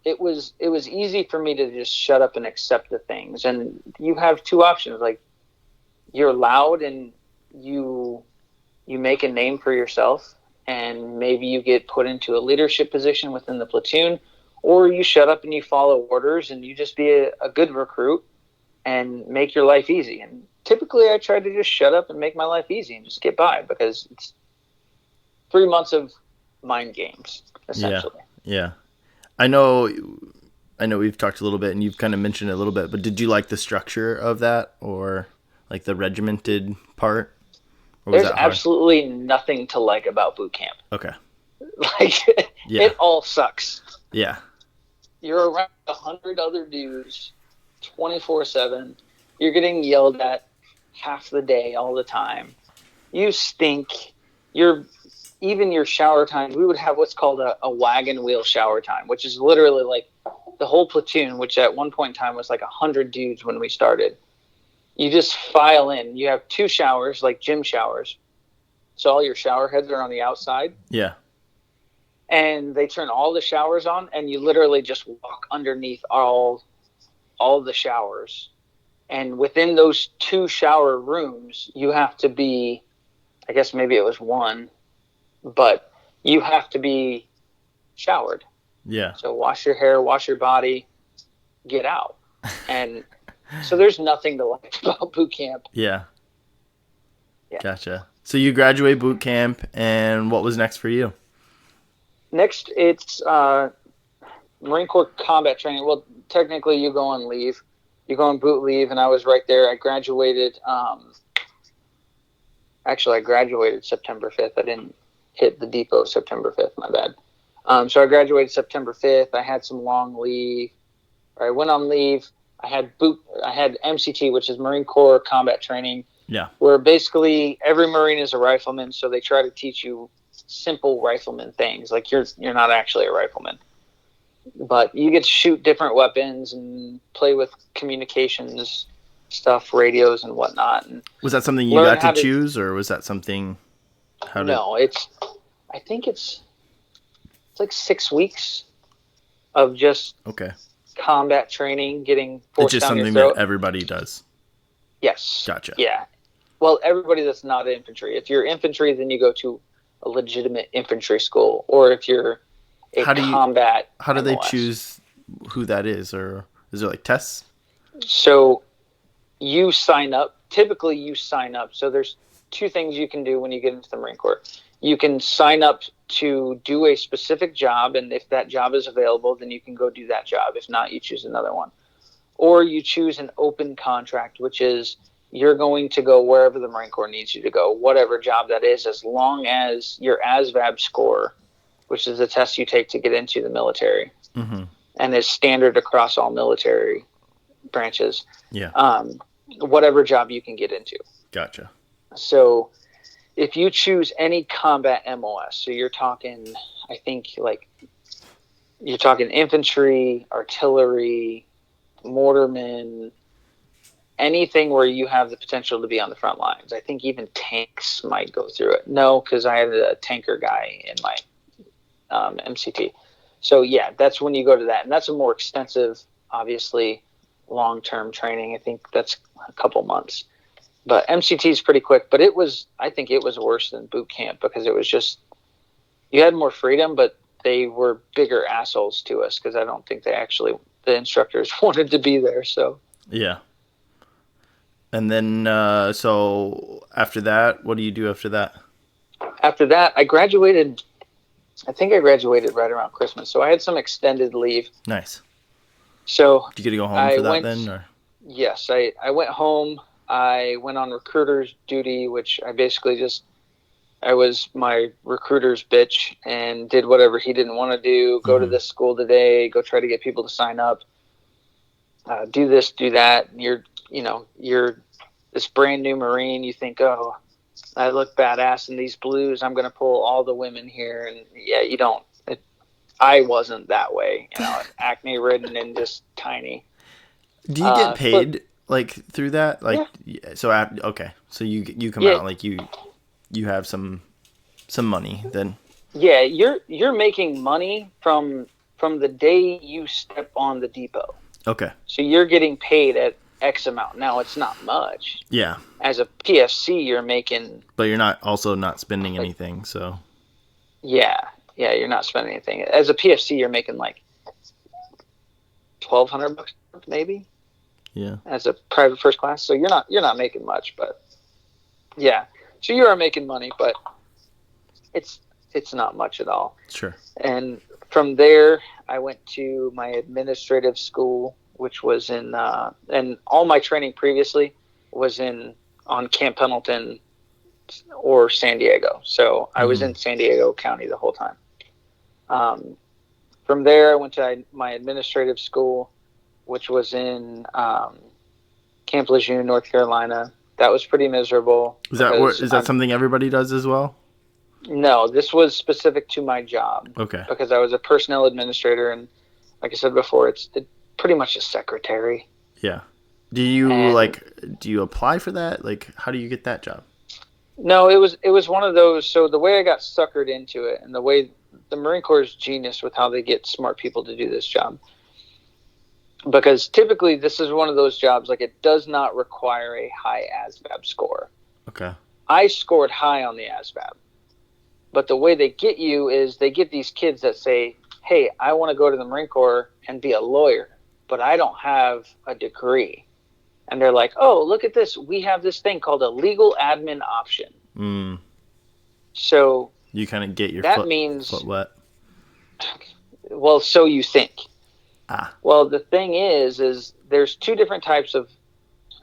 it was easy for me to just shut up and accept the things. And you have two options. Like, you're loud and you make a name for yourself, and maybe you get put into a leadership position within the platoon, or you shut up and you follow orders and you just be a good recruit and make your life easy. And typically I try to just shut up and make my life easy and just get by, because it's 3 months of mind games, essentially. Yeah. I know we've talked a little bit and you've kind of mentioned it a little bit, but did you like the structure of that, or like the regimented part? Or was There's absolutely nothing to like about boot camp. Okay. Like, It all sucks. Yeah. You're around 100 other dudes 24/7. You're getting yelled at half the day, all the time. You stink. Even your shower time, we would have what's called a wagon wheel shower time, which is literally like the whole platoon, which at one point in time was like 100 dudes when we started. You just file in. You have 2 showers, like gym showers. So all your shower heads are on the outside. Yeah. And they turn all the showers on, and you literally just walk underneath all the showers. And within those 2 shower rooms, you have to be, I guess maybe it was 1, but you have to be showered. Yeah. So wash your hair, wash your body, get out. And so there's nothing to like about boot camp. Yeah. Gotcha. So you graduate boot camp, and what was next for you? Next, it's Marine Corps combat training. Well, technically, you go on leave. You go on boot leave, and I was right there. I graduated. Actually, I graduated September 5th. I didn't hit the depot September 5th. My bad. So I graduated September 5th. I had some long leave. I went on leave. I had MCT, which is Marine Corps combat training. Yeah. Where basically every Marine is a rifleman, so they try to teach you simple rifleman things. Like, you're not actually a rifleman, but you get to shoot different weapons and play with communications stuff, radios and whatnot. And was that something you got to choose, or was that something? No, I think it's like 6 weeks of just combat training, getting forced it's just down something your throat. that everybody does. Yes. Gotcha. Yeah. Well, everybody that's not infantry. If you're infantry, then you go to a legitimate infantry school, or if you're combat. How do they choose who that is, or is there like tests? So you sign up. Typically, you sign up. So there's 2 things you can do when you get into the Marine Corps. You can sign up to do a specific job, and if that job is available, then you can go do that job. If not, you choose another one. Or you choose an open contract, which is you're going to go wherever the Marine Corps needs you to go, whatever job that is, as long as your ASVAB score, which is the test you take to get into the military, and is standard across all military branches. Yeah. Whatever job you can get into. Gotcha. So if you choose any combat MOS, so you're talking, I think, like, you're talking infantry, artillery, mortarmen, anything where you have the potential to be on the front lines. I think even tanks might go through it. No, because I had a tanker guy in my MCT. So, yeah, that's when you go to that. And that's a more extensive, obviously, long-term training. I think that's a couple months. But MCT is pretty quick. But I think it was worse than boot camp, because it was just, you had more freedom, but they were bigger assholes to us, because I don't think the instructors wanted to be there. So, yeah. And then, so after that, what do you do after that? After that, I graduated. I think I graduated right around Christmas. So I had some extended leave. Nice. So did you get to go home for that then? Or? Yes, I went home. I went on recruiter's duty, which I was my recruiter's bitch and did whatever he didn't want to do. Go to this school today. Go try to get people to sign up. Do this, do that. You're this brand new Marine, you think, oh, I look badass in these blues. I'm going to pull all the women here. And yeah, you don't. I wasn't that way, acne ridden and just tiny. Do you get paid through that? Yeah. So okay. So you come out like you have some money then. Yeah, you're making money from the day you step on the depot. Okay. So you're getting paid at X amount. Now it's not much. Yeah. As a PFC, you're making. But you're not spending anything. So. Yeah, you're not spending anything. As a PFC, you're making like $1,200 maybe. Yeah. As a private first class, so you're not making much, but yeah. So you are making money, but it's not much at all. Sure. And from there, I went to my administrative school, which was in, and all my training previously was on Camp Pendleton or San Diego. So I was in San Diego County the whole time. From there, I went to my administrative school, which was in Camp Lejeune, North Carolina. That was pretty miserable. Is that something everybody does as well? No, this was specific to my job. Okay. Because I was a personnel administrator, and like I said before, it's pretty much a secretary. Yeah. Do you apply for that? Like, how do you get that job? No, it was one of those. So the way I got suckered into it, and the way the Marine Corps is genius with how they get smart people to do this job. Because typically this is one of those jobs, like it does not require a high ASVAB score. Okay. I scored high on the ASVAB. But the way they get you is they get these kids that say, hey, I want to go to the Marine Corps and be a lawyer, but I don't have a degree. And they're like, oh, look at this. We have this thing called a legal admin option. Mm. So you kind of get your foot wet. Well, so you think. Ah. Well, the thing is there's two different types of,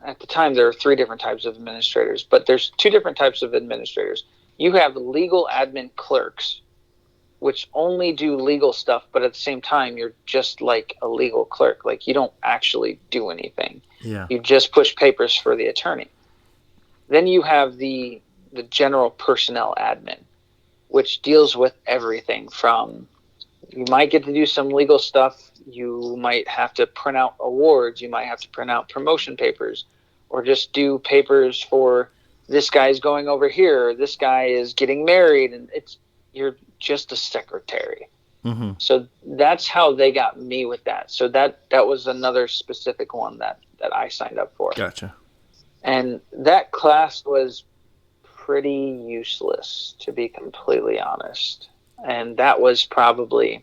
at the time there are three different types of administrators, but there's two different types of administrators. You have legal admin clerks, which only do legal stuff, but at the same time, you're just like a legal clerk. Like, you don't actually do anything. Yeah. You just push papers for the attorney. Then you have the general personnel admin, which deals with everything from, you might get to do some legal stuff. You might have to print out awards. You might have to print out promotion papers, or just do papers for this guy's going over here, this guy is getting married, and you're just a secretary. Mm-hmm. So that's how they got me with that. So that was another specific one that I signed up for. Gotcha. And that class was pretty useless, to be completely honest. And that was probably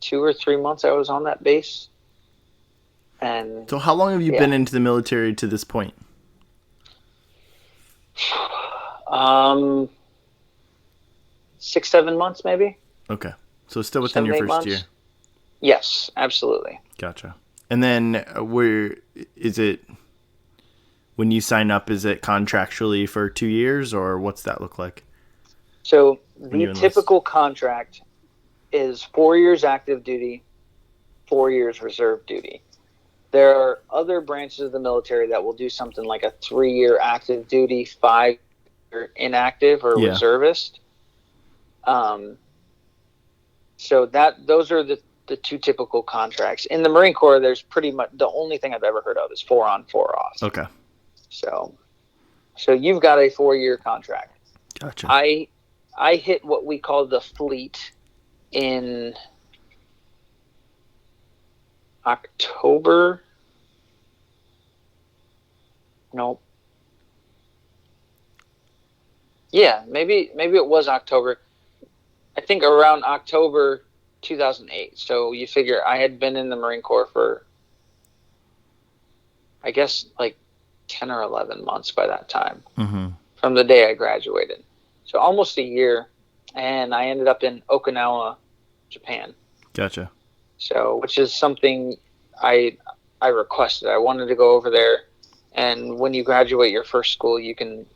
2 or 3 months I was on that base. And so how long have you been into the military to this point? 6-7 months maybe. Okay, so still within your first year. Yes, absolutely. Gotcha. And then is it when you sign up, is it contractually for 2 years, or what's that look like? So the typical contract is 4 years active duty, 4 years reserve duty. There are other branches of the military that will do something like a 3-year active duty, 5-year inactive or reservist. So those are the two typical contracts. In the Marine Corps, there's pretty much the only thing I've ever heard of is 4 on, 4 off. Okay. So you've got a 4-year contract. Gotcha. I hit what we call the fleet in October. Nope. Yeah, maybe it was October. I think around October 2008. So you figure I had been in the Marine Corps for, I guess, like 10 or 11 months by that time, from the day I graduated. So almost a year, and I ended up in Okinawa, Japan. Gotcha. So, which is something I requested. I wanted to go over there, and when you graduate your first school, you can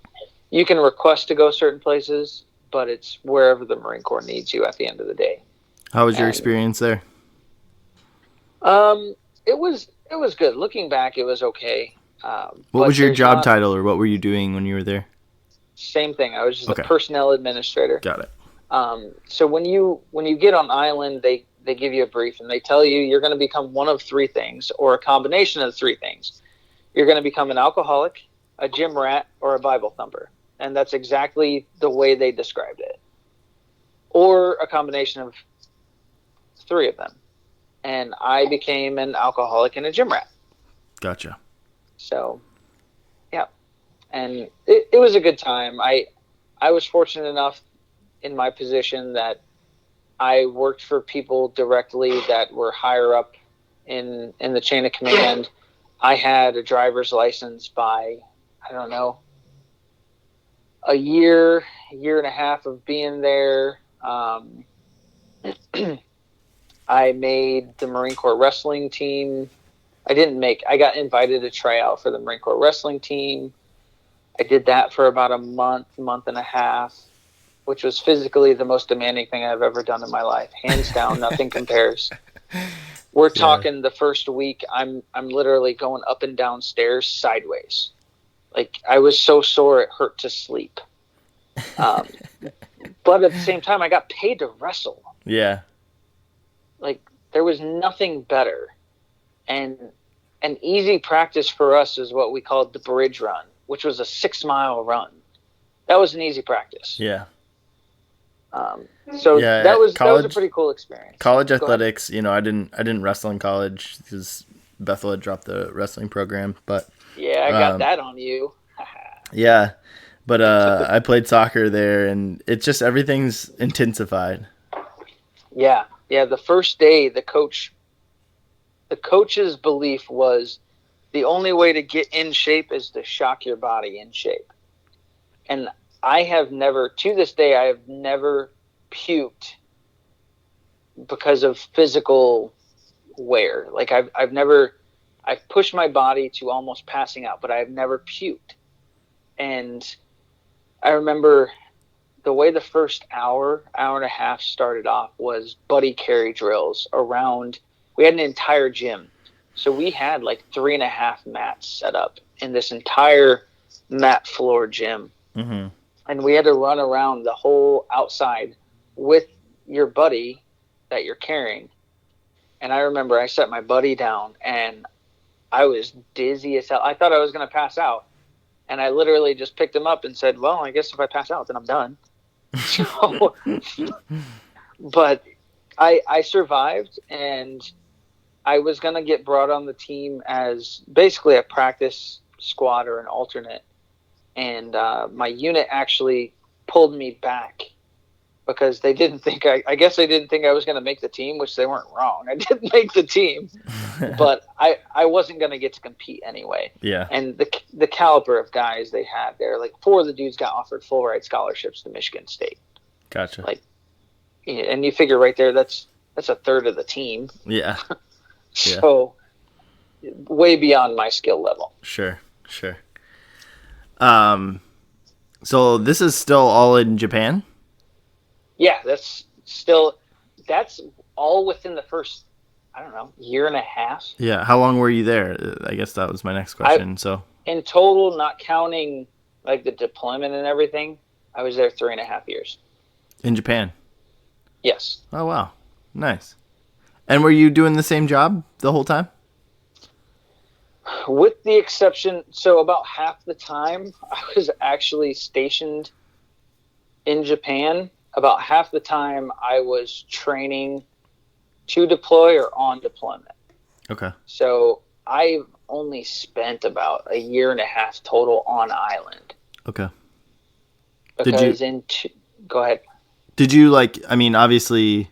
request to go certain places, but it's wherever the Marine Corps needs you at the end of the day. How was your experience there? It was good. Looking back, it was okay. What was your job title, or what were you doing when you were there? Same thing. I was just a personnel administrator. Got it. So when you get on island, they give you a brief and they tell you you're going to become one of three things, or a combination of three things. You're going to become an alcoholic, a gym rat, or a Bible thumper. And that's exactly the way they described it. Or a combination of three of them. And I became an alcoholic and a gym rat. Gotcha. So, yeah. And it was a good time. I was fortunate enough in my position that I worked for people directly that were higher up in the chain of command. I had a driver's license by, I don't know, a year and a half of being there. I made the Marine Corps wrestling team. I got invited to try out for the Marine Corps wrestling team. I did that for about a month and a half, which was physically the most demanding thing I've ever done in my life. Hands down, nothing compares. We're talking the first week, I'm literally going up and down stairs sideways. Like, I was so sore it hurt to sleep. But at the same time, I got paid to wrestle. Yeah. Like, there was nothing better. And an easy practice for us is what we called the bridge run, which was a 6-mile run. That was an easy practice. Yeah. That was a pretty cool experience. College athletics, I didn't wrestle in college because Bethel had dropped the wrestling program, but yeah, I got that on you. Yeah. But I played soccer there, and it's just everything's intensified. Yeah. The first day, the coach's belief was the only way to get in shape is to shock your body in shape. And to this day, I have never puked because of physical wear. Like, I've pushed my body to almost passing out, but I've never puked. And I remember the way the first hour and a half started off was buddy carry drills around. We had an entire gym. So we had like 3.5 mats set up in this entire mat floor gym. Mm-hmm. And we had to run around the whole outside with your buddy that you're carrying. And I remember I set my buddy down and I was dizzy as hell. I thought I was going to pass out. And I literally just picked him up and said, well, I guess if I pass out, then I'm done. So, but I survived, and I was going to get brought on the team as basically a practice squad or an alternate. And my unit actually pulled me back because they didn't think I guess they didn't think I was going to make the team, which they weren't wrong. I didn't make the team, but I wasn't going to get to compete anyway. Yeah. And the caliber of guys they had there, like 4 of the dudes got offered full ride scholarships to Michigan State. Gotcha. Like, and you figure right there, that's a third of the team. Yeah. So way beyond my skill level. Sure. So this is still all in Japan? Yeah, that's all within the first, I don't know, year and a half. Yeah. How long were you there? I guess that was my next question. In total, not counting like the deployment and everything, I was there 3.5 years. In Japan? Yes. Oh, wow. Nice. And were you doing the same job the whole time? With the exception, so about half the time I was actually stationed in Japan. About half the time I was training to deploy or on deployment. Okay. So I've only spent about a year and a half total on island. Okay. Because go ahead. Did you obviously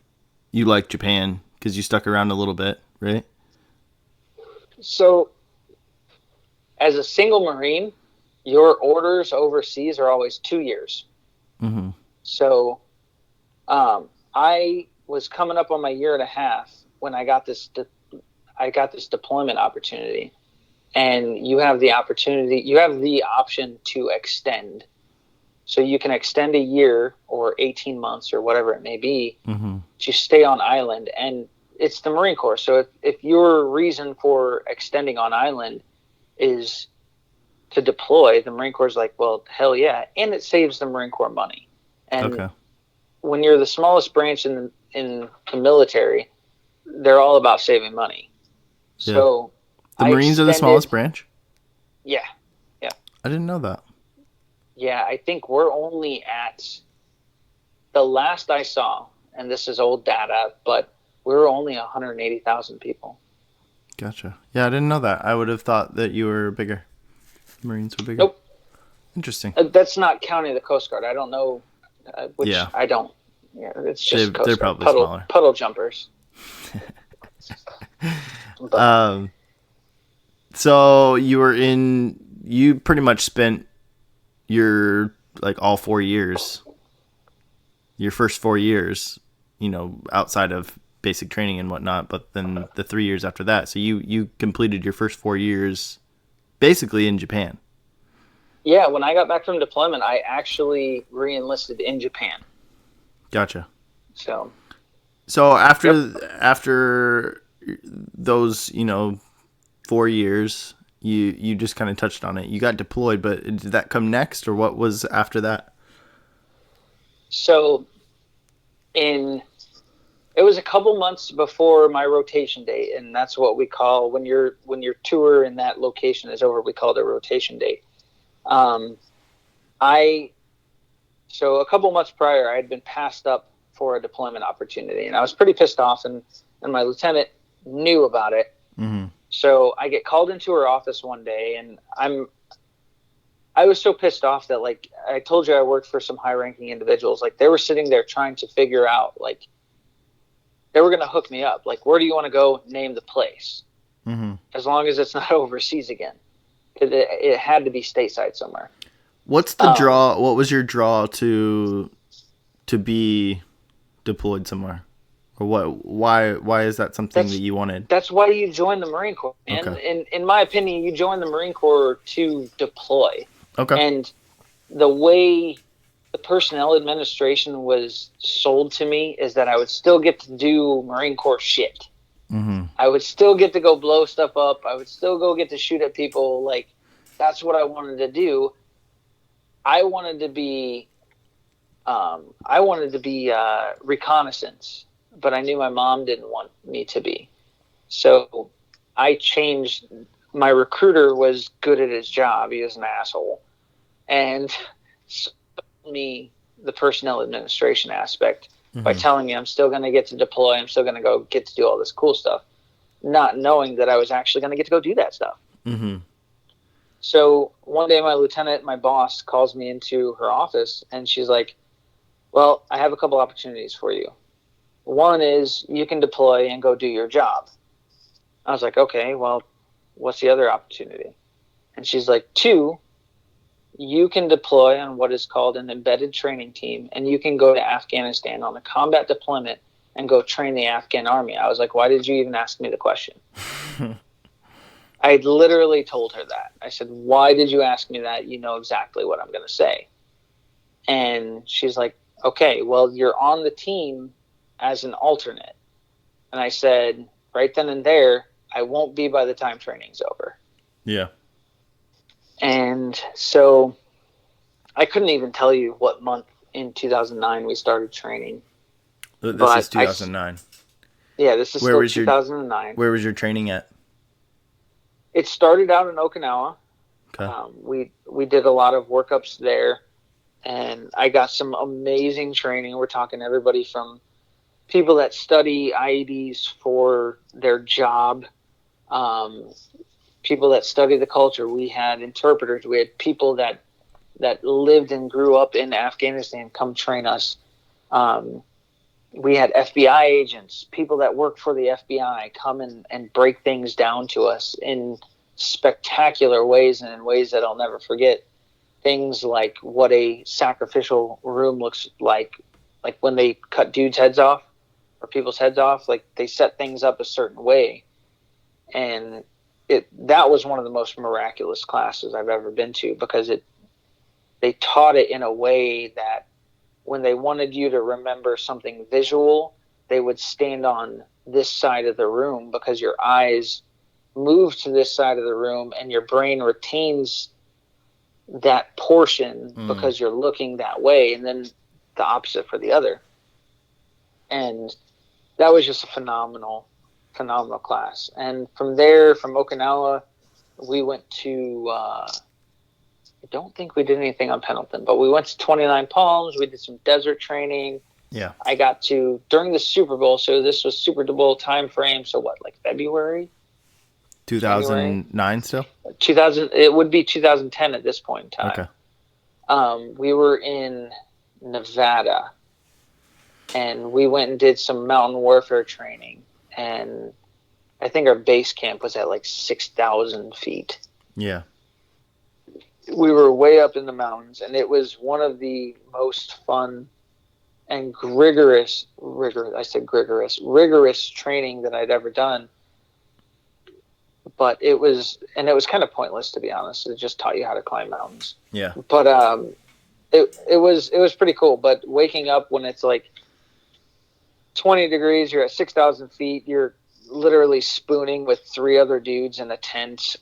you like Japan because you stuck around a little bit, right? So as a single Marine, your orders overseas are always 2 years. Mm-hmm. So I was coming up on my year and a half when I got this deployment opportunity, and you have the option to extend. So you can extend a year or 18 months or whatever it may be mm-hmm. to stay on island. And it's the Marine Corps. So if your reason for extending on island is to deploy, the Marine Corps is like, well, hell yeah. And it saves the Marine Corps money. And when you're the smallest branch in the military, they're all about saving money. Yeah. So the Marines are the smallest branch? Yeah. I didn't know that. Yeah, I think we're only at, the last I saw, and this is old data, but we were only 180,000 people. Gotcha. Yeah, I didn't know that. I would have thought that you were bigger. Marines were bigger. Nope. Interesting. That's not counting the Coast Guard. I don't know, I don't. Yeah, it's just Coast they're Guard. Probably smaller. Puddle jumpers. So you pretty much spent your, all 4 years, your first 4 years, outside of basic training and whatnot, but then the 3 years after that. So you completed your first 4 years basically in Japan. Yeah, when I got back from deployment, I actually re-enlisted in Japan. Gotcha. So after those, 4 years, you just kind of touched on it. You got deployed, but did that come next, or what was after that? So it was a couple months before my rotation date, and that's what we call when your tour in that location is over, we call it a rotation date. So a couple months prior, I had been passed up for a deployment opportunity, and I was pretty pissed off, and my lieutenant knew about it. Mm-hmm. So I get called into her office one day, and I was so pissed off that, I told you I worked for some high-ranking individuals. They were sitting there trying to figure out, they were going to hook me up. Where do you want to go? Name the place. Mm-hmm. As long as it's not overseas again. It had to be stateside somewhere. What's the draw? What was your draw to be deployed somewhere? Or what? Why is that something that you wanted? That's why you joined the Marine Corps. And in my opinion, you joined the Marine Corps to deploy. Okay. And the way the personnel administration was sold to me is that I would still get to do Marine Corps shit. Mm-hmm. I would still get to go blow stuff up. I would still go get to shoot at people. That's what I wanted to do. I wanted to be reconnaissance, but I knew my mom didn't want me to be. So I changed. My recruiter was good at his job. He was an asshole. And sold me the personnel administration aspect by telling me I'm still going to get to deploy. I'm still going to go get to do all this cool stuff, not knowing that I was actually going to get to go do that stuff. Mm-hmm. So one day my lieutenant, my boss, calls me into her office, and she's like, well, I have a couple opportunities for you. One is you can deploy and go do your job. I was like, okay, well, what's the other opportunity? And she's like, 2, you can deploy on what is called an embedded training team, and you can go to Afghanistan on a combat deployment and go train the Afghan army. I was like, why did you even ask me the question? I literally told her that. I said, why did you ask me that? You know exactly what I'm going to say. And she's like, okay, well, you're on the team as an alternate. And I said, right then and there, I won't be by the time training's over. Yeah. And so I couldn't even tell you what month in 2009 we started training. This is 2009. Yeah, this is still 2009. Where was your training at? It started out in Okinawa. Okay. We did a lot of workups there, and I got some amazing training. We're talking everybody from people that study IEDs for their job, people that study the culture. We had interpreters. We had people that lived and grew up in Afghanistan come train us. We had FBI agents, people that work for the FBI come and break things down to us in spectacular ways and in ways that I'll never forget. Things like what a sacrificial room looks like when they cut dudes' heads off or people's heads off, they set things up a certain way. And that was one of the most miraculous classes I've ever been to, because they taught it in a way that when they wanted you to remember something visual, they would stand on this side of the room because your eyes move to this side of the room and your brain retains that portion because you're looking that way, and then the opposite for the other. And that was just a phenomenal class. And from there, from Okinawa, we went to, I don't think we did anything on Pendleton, but we went to 29 Palms. We did some desert training. Yeah. I got to, during the Super Bowl, so this was Super Bowl time frame, so what, like February? 2009 still? 2000, it would be 2010 at this point in time. Okay. We were in Nevada, and we went and did some mountain warfare training, and I think our base camp was at like 6,000 feet. Yeah. We were way up in the mountains, and it was one of the most fun and rigorous training that I'd ever done. But it was kind of pointless, to be honest. It just taught you how to climb mountains. Yeah. But it was pretty cool. But waking up when it's like 20 degrees, you're at 6,000 feet, you're literally spooning with 3 other dudes in a tent.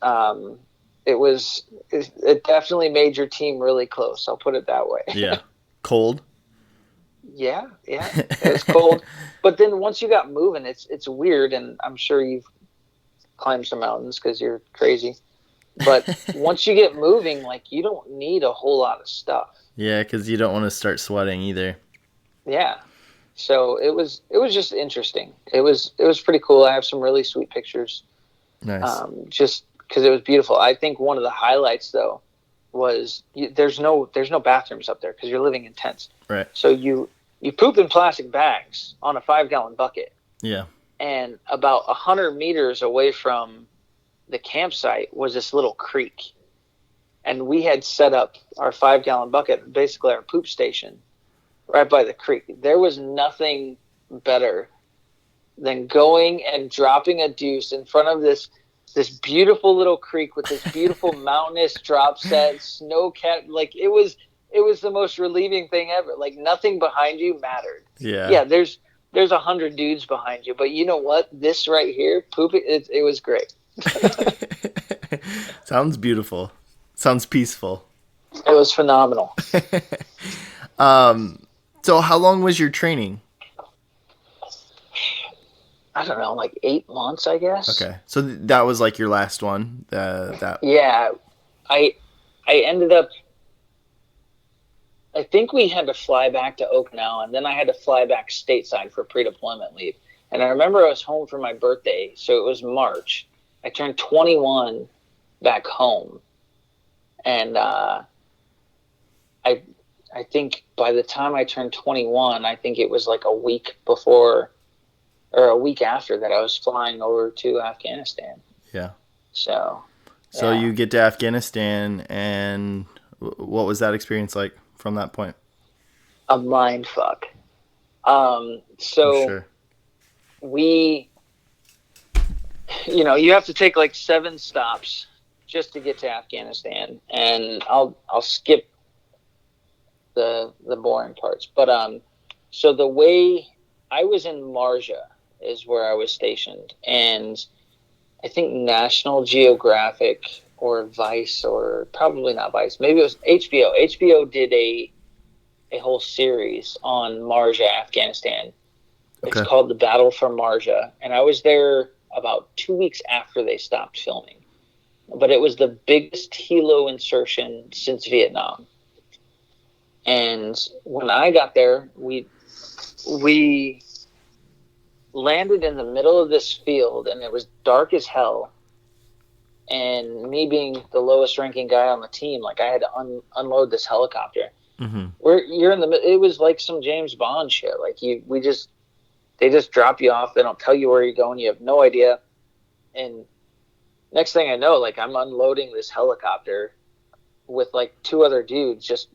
It definitely made your team really close. I'll put it that way. Yeah. Cold? Yeah. It was cold. But then once you got moving, it's weird, and I'm sure you've climbed some mountains because you're crazy. But once you get moving, like, you don't need a whole lot of stuff. Yeah, because you don't want to start sweating either. Yeah. So it was just interesting. It was pretty cool. I have some really sweet pictures. Nice. Just because it was beautiful. I think one of the highlights, though, was there's no bathrooms up there because you're living in tents. Right. So you poop in plastic bags on a 5-gallon bucket. Yeah. And about 100 meters away from the campsite was this little creek. And we had set up our 5-gallon bucket, basically our poop station, right by the creek. There was nothing better than going and dropping a deuce in front of this beautiful little creek with this beautiful mountainous drop set, snow cap. Like, it was the most relieving thing ever. Like, nothing behind you mattered. Yeah. There's 100 dudes behind you, but you know what? This right here, pooping, it was great. Sounds beautiful. Sounds peaceful. It was phenomenal. So how long was your training? I don't know, like 8 months, I guess. Okay. So that was like your last one? Yeah. I ended up, I think we had to fly back to Okinawa, and then I had to fly back stateside for pre-deployment leave. And I remember I was home for my birthday, so it was March. I turned 21 back home. And I think by the time I turned 21, I think it was like a week before or a week after that I was flying over to Afghanistan. Yeah. So yeah. You get to Afghanistan, and what was that experience like from that point? A mind fuck. So sure. We, you have to take like 7 stops just to get to Afghanistan, and I'll skip the boring parts. But so the way I was in Marja is where I was stationed, and I think National Geographic or Vice, or probably not Vice, maybe it was HBO. HBO did a whole series on Marja, Afghanistan. It's Okay. called The Battle for Marja, and I was there about 2 weeks after they stopped filming. But it was the biggest helo insertion since Vietnam. And when I got there, we landed in the middle of this field, and it was dark as hell. And me being the lowest ranking guy on the team, like, I had to unload this helicopter. Mm-hmm. You're in the middle. It was like some James Bond shit. Like, they just drop you off. They don't tell you where you're going. You have no idea. And next thing I know, like, I'm unloading this helicopter with like 2 other dudes. Just,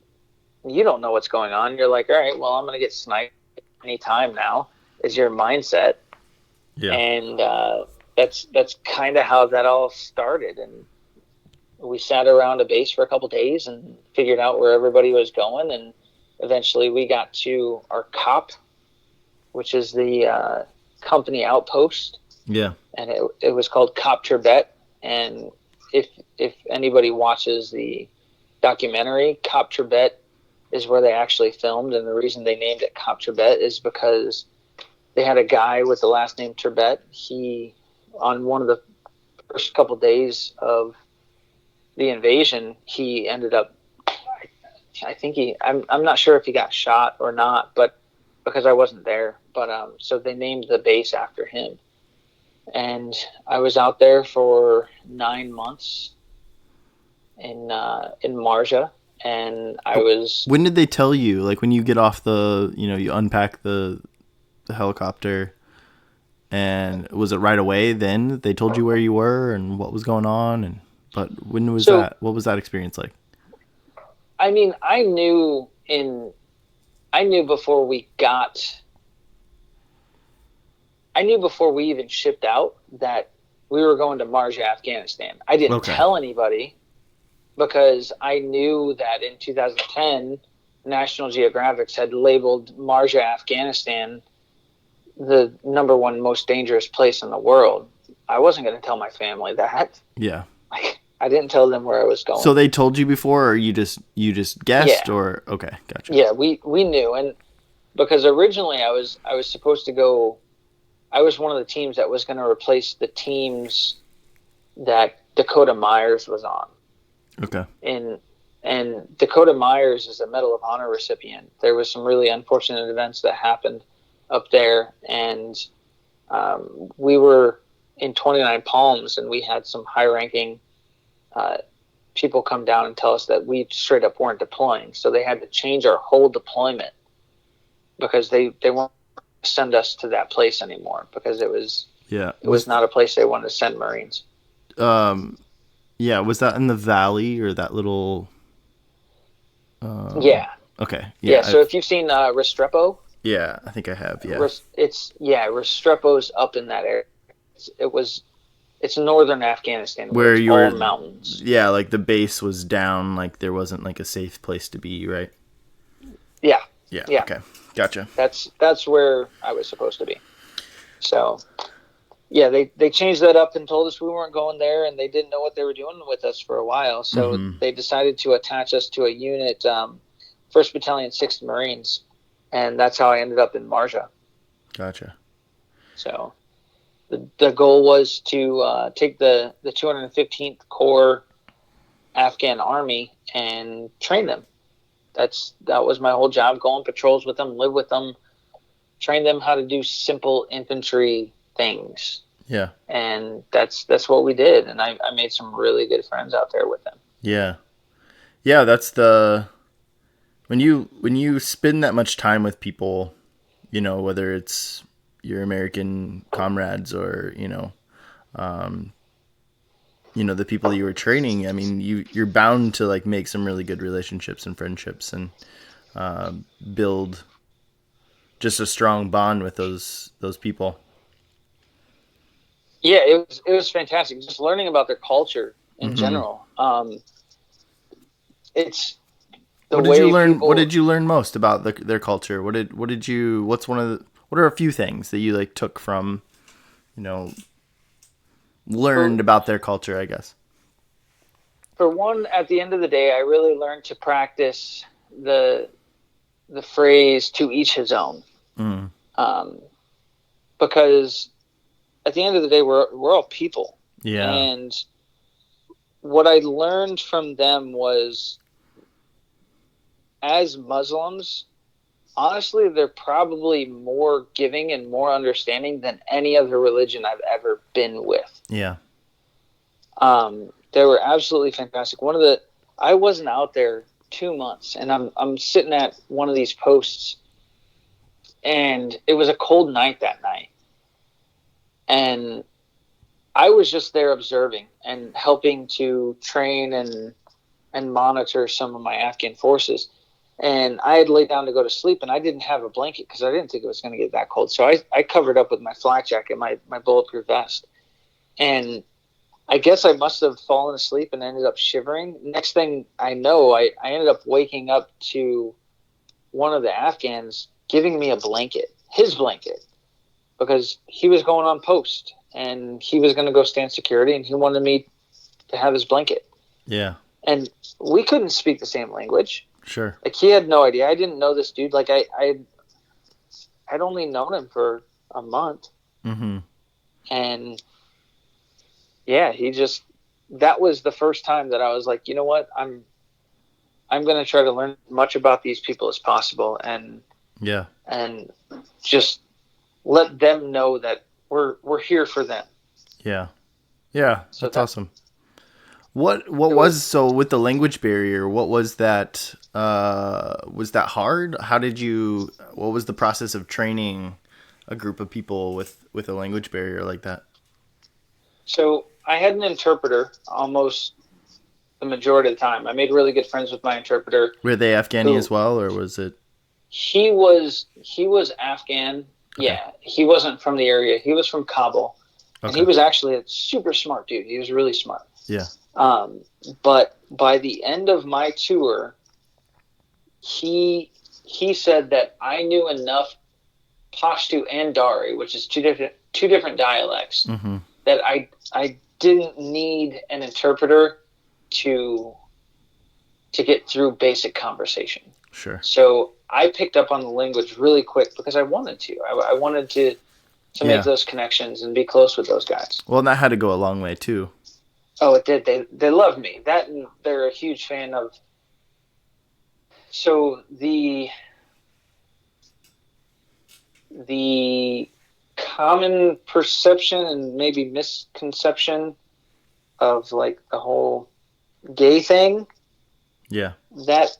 you don't know what's going on. You're like, all right, well, I'm going to get sniped any time now, is your mindset. Yeah. And that's kind of how that all started. And we sat around a base for a couple days and figured out where everybody was going. And eventually we got to our COP, which is the company outpost. Yeah. And it was called COP Turbet. And if anybody watches the documentary. Cop Trebet is where they actually filmed, and the reason they named it Cop Trebet is because they had a guy with the last name Trebet. He, on one of the first couple days of the invasion, he ended up, I'm not sure if he got shot or not, but because I wasn't there, but so they named the base after him. And I was out there for 9 months in Marja, and I was. When did they tell you? Like when you get off you unpack the helicopter, and was it right away then they told you where you were and what was going on? But when was that? What was that experience like? I mean, I knew before we even shipped out that we were going to Marja, Afghanistan. I didn't tell anybody because I knew that in 2010, National Geographic had labeled Marja, Afghanistan the number one most dangerous place in the world. I wasn't going to tell my family that. Yeah. I didn't tell them where I was going. So they told you before, or you just guessed, or okay, gotcha. Yeah, we knew, and because originally I was supposed to go. I was one of the teams that was going to replace the teams that Dakota Myers was on. Okay. And Dakota Myers is a Medal of Honor recipient. There was some really unfortunate events that happened up there, and we were in 29 Palms, and we had some high-ranking people come down and tell us that we straight up weren't deploying. So they had to change our whole deployment because they weren't send us to that place anymore because it was not a place they wanted to send Marines. Was that in the valley or that little? Yeah. Okay. Yeah. So if you've seen Restrepo. Yeah, I think I have. Yeah. Restrepo's up in that area. It's northern Afghanistan where you were mountains. Yeah, like the base was down, like there wasn't like a safe place to be, right? Yeah. Yeah. Okay. Gotcha. That's where I was supposed to be. So, yeah, they changed that up and told us we weren't going there, and they didn't know what they were doing with us for a while. So they decided to attach us to a unit, 1st Battalion, 6th Marines, and that's how I ended up in Marja. Gotcha. So the goal was to take the 215th Corps Afghan Army and train them. That was my whole job, go on patrols with them, live with them, train them how to do simple infantry things. Yeah. And that's what we did, and I made some really good friends out there with them. Yeah. Yeah, that's when you spend that much time with people, whether it's your American comrades or, the people you were training, I mean, you're bound to like make some really good relationships and friendships and build just a strong bond with those people. Yeah, it was fantastic. Just learning about their culture in general. It's the what did you learn? What did you learn most about their culture? What are a few things that you like took from, learned about their culture, I guess? For one, at the end of the day, I really learned to practice the phrase "to each his own," because at the end of the day, we're all people. Yeah. And what I learned from them was, as Muslims, honestly, they're probably more giving and more understanding than any other religion I've ever been with. Yeah. They were absolutely fantastic. I wasn't out there 2 months, and I'm sitting at one of these posts, and it was a cold night that night. And I was just there observing and helping to train and monitor some of my Afghan forces. And I had laid down to go to sleep, and I didn't have a blanket because I didn't think it was going to get that cold. So I covered up with my flak jacket, my bulletproof vest. And I guess I must have fallen asleep and ended up shivering. Next thing I know, I ended up waking up to one of the Afghans giving me a blanket, his blanket, because he was going on post, and he was going to go stand security, and he wanted me to have his blanket. Yeah. and we couldn't speak the same language. Sure. Like, he had no idea. I didn't know this dude. Like, I'd only known him for a month. Mm-hmm. And yeah, that was the first time that I was like, you know what? I'm going to try to learn as much about these people as possible. And just let them know that we're here for them. Yeah. Yeah. So that's awesome. What was so with the language barrier? What was that? Was that hard? What was the process of training a group of people with a language barrier like that? So I had an interpreter almost the majority of the time. I made really good friends with my interpreter. Were they Afghani as well, or was it? He was Afghan. Okay. Yeah, he wasn't from the area. He was from Kabul, and he was actually a super smart dude. He was really smart. Yeah. But by the end of my tour, he said that I knew enough Pashto and Dari, which is two different dialects, mm-hmm. that I didn't need an interpreter to get through basic conversation. Sure. So I picked up on the language really quick because I wanted to. I wanted to make those connections and be close with those guys. Well, and that had to go a long way too. Oh, it did. They love me. That, and they're a huge fan of. So the common perception and maybe misconception of like the whole gay thing. Yeah. That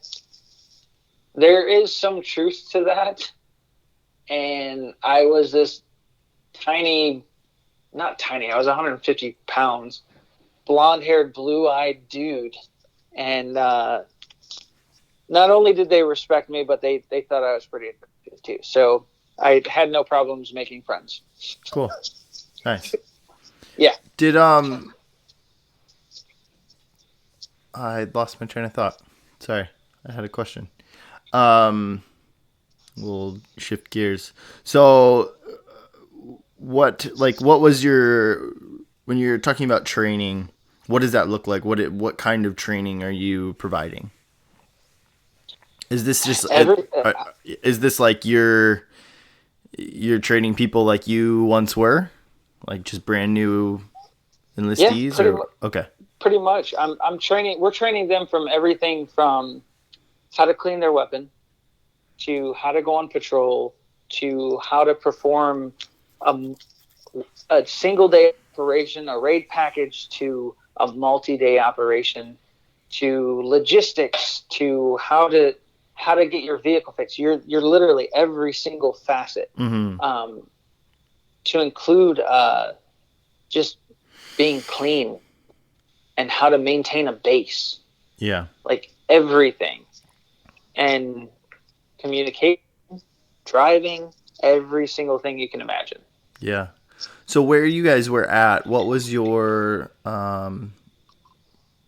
there is some truth to that. And I was this not tiny, I was 150 pounds, blonde-haired, blue-eyed dude. And not only did they respect me, but they thought I was pretty attractive too. So I had no problems making friends. Cool. Nice. Yeah. Did I lost my train of thought. Sorry. I had a question. We'll shift gears. So what was when you're talking about training, what does that look like? What kind of training are you providing? Is this just is this like you're training people like you once were, like just brand new enlistees? Okay. Pretty much. We're training them from everything from how to clean their weapon to how to go on patrol to how to perform a single day operation, a raid package, to a multi-day operation, to logistics, to how to get your vehicle fixed. You're literally every single facet, mm-hmm. To include just being clean and how to maintain a base. Yeah. Like everything. And communication, driving, every single thing you can imagine. Yeah. So where you guys were at, what was your,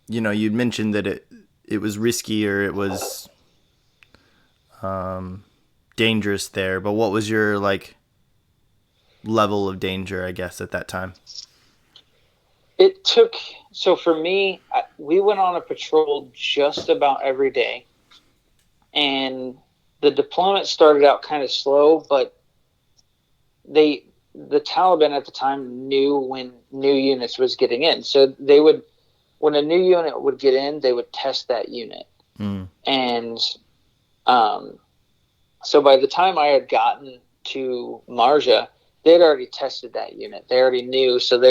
you'd mentioned that it was risky or it was dangerous there, but what was your level of danger, I guess, at that time? So for me, we went on a patrol just about every day, and the deployment started out kind of slow, but the Taliban at the time knew when new units was getting in. So when a new unit would get in, they would test that unit. Mm. And so by the time I had gotten to Marja, they had already tested that unit. They already knew, so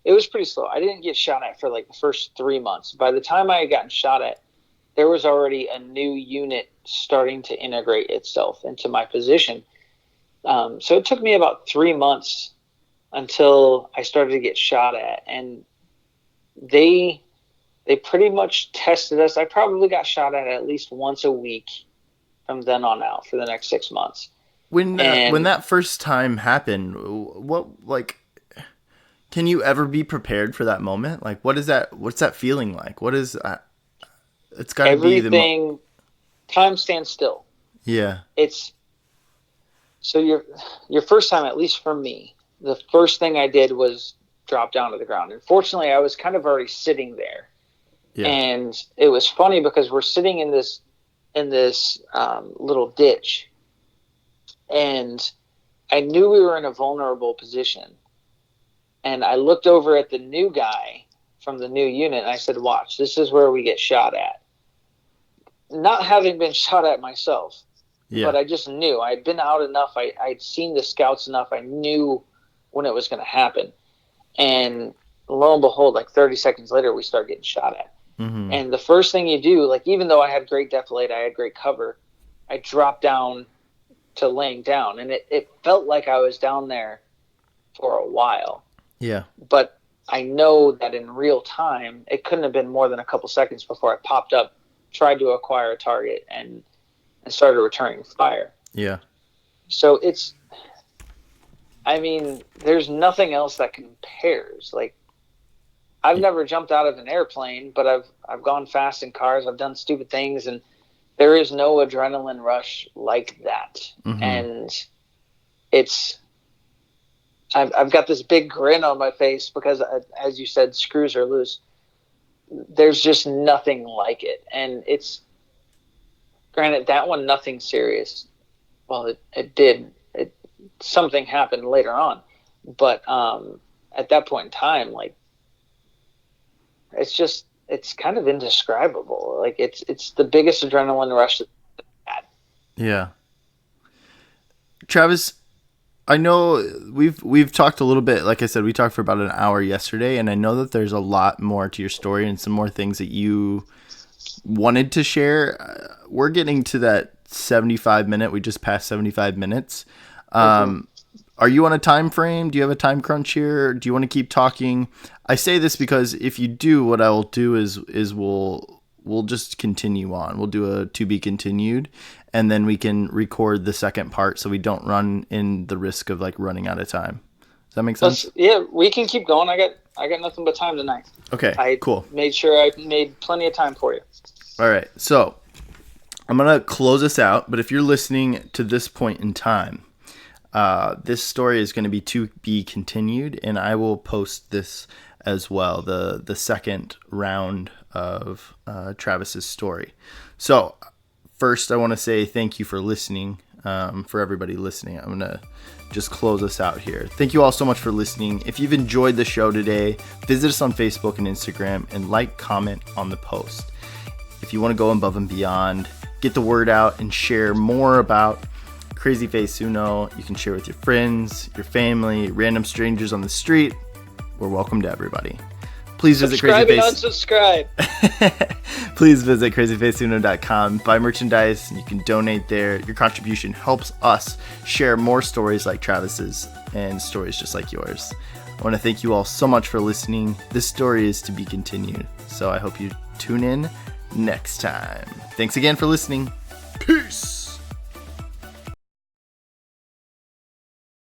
it was pretty slow. I didn't get shot at for the first 3 months. By the time I had gotten shot at, there was already a new unit starting to integrate itself into my position. So it took me about 3 months until I started to get shot at, and they pretty much tested us. I probably got shot at least once a week from then on out for the next 6 months. When that first time happened, can you ever be prepared for that moment? What's that feeling like? It's got to be everything. Time stands still. Yeah. So your first time, at least for me, the first thing I did was drop down to the ground. And fortunately, I was kind of already sitting there. Yeah. And it was funny because we're sitting in this little ditch, and I knew we were in a vulnerable position. And I looked over at the new guy from the new unit, and I said, watch, this is where we get shot at. Not having been shot at myself, but I just knew. I'd been out enough. I'd seen the scouts enough. I knew when it was going to happen. And lo and behold, like 30 seconds later, we start getting shot at. Mm-hmm. And the first thing you do, like, even though I had great defilade, I had great cover, I dropped down to laying down. And it felt like I was down there for a while. Yeah. But I know that in real time, it couldn't have been more than a couple seconds before I popped up, tried to acquire a target, and started returning fire. Yeah. So there's nothing else that compares. Like, I've never jumped out of an airplane, but I've gone fast in cars. I've done stupid things, and there is no adrenaline rush like that. Mm-hmm. And I've got this big grin on my face because, as you said, screws are loose. There's just nothing like it. And it's, granted, that one, nothing serious. Well, it did. Something happened later on. But at that point in time, like, it's kind of indescribable. Like, it's the biggest adrenaline rush that I've had. Yeah. Travis, I know we've talked a little bit. Like I said, we talked for about an hour yesterday, and I know that there's a lot more to your story and some more things that you wanted to share. We're getting to that 75 minute. We just passed 75 minutes. Are you on a time frame? Do you have a time crunch here? Do you want to keep talking? I say this because if you do, what I will do is we'll just continue on. We'll do a to be continued, and then we can record the second part so we don't run in the risk of like running out of time. Does that make sense? Yeah, we can keep going. I got nothing but time tonight. Okay, cool. Made sure I made plenty of time for you. All right, so I'm going to close this out, but if you're listening to this point in time, this story is going to be continued, and I will post this as well, the second round of Travis's story. So first, I want to say thank you for listening, for everybody listening. I'm going to just close us out here. Thank you all so much for listening. If you've enjoyed the show today, visit us on Facebook and Instagram and comment on the post. If you want to go above and beyond, get the word out and share more about CrazyFaceUno. You can share with your friends, your family, random strangers on the street. We're welcome to everybody. Please visit unsubscribe. Please visit crazyfaceuno.com. Buy merchandise, and you can donate there. Your contribution helps us share more stories like Travis's and stories just like yours. I want to thank you all so much for listening. This story is to be continued, so I hope you tune in next time. Thanks again for listening. Peace.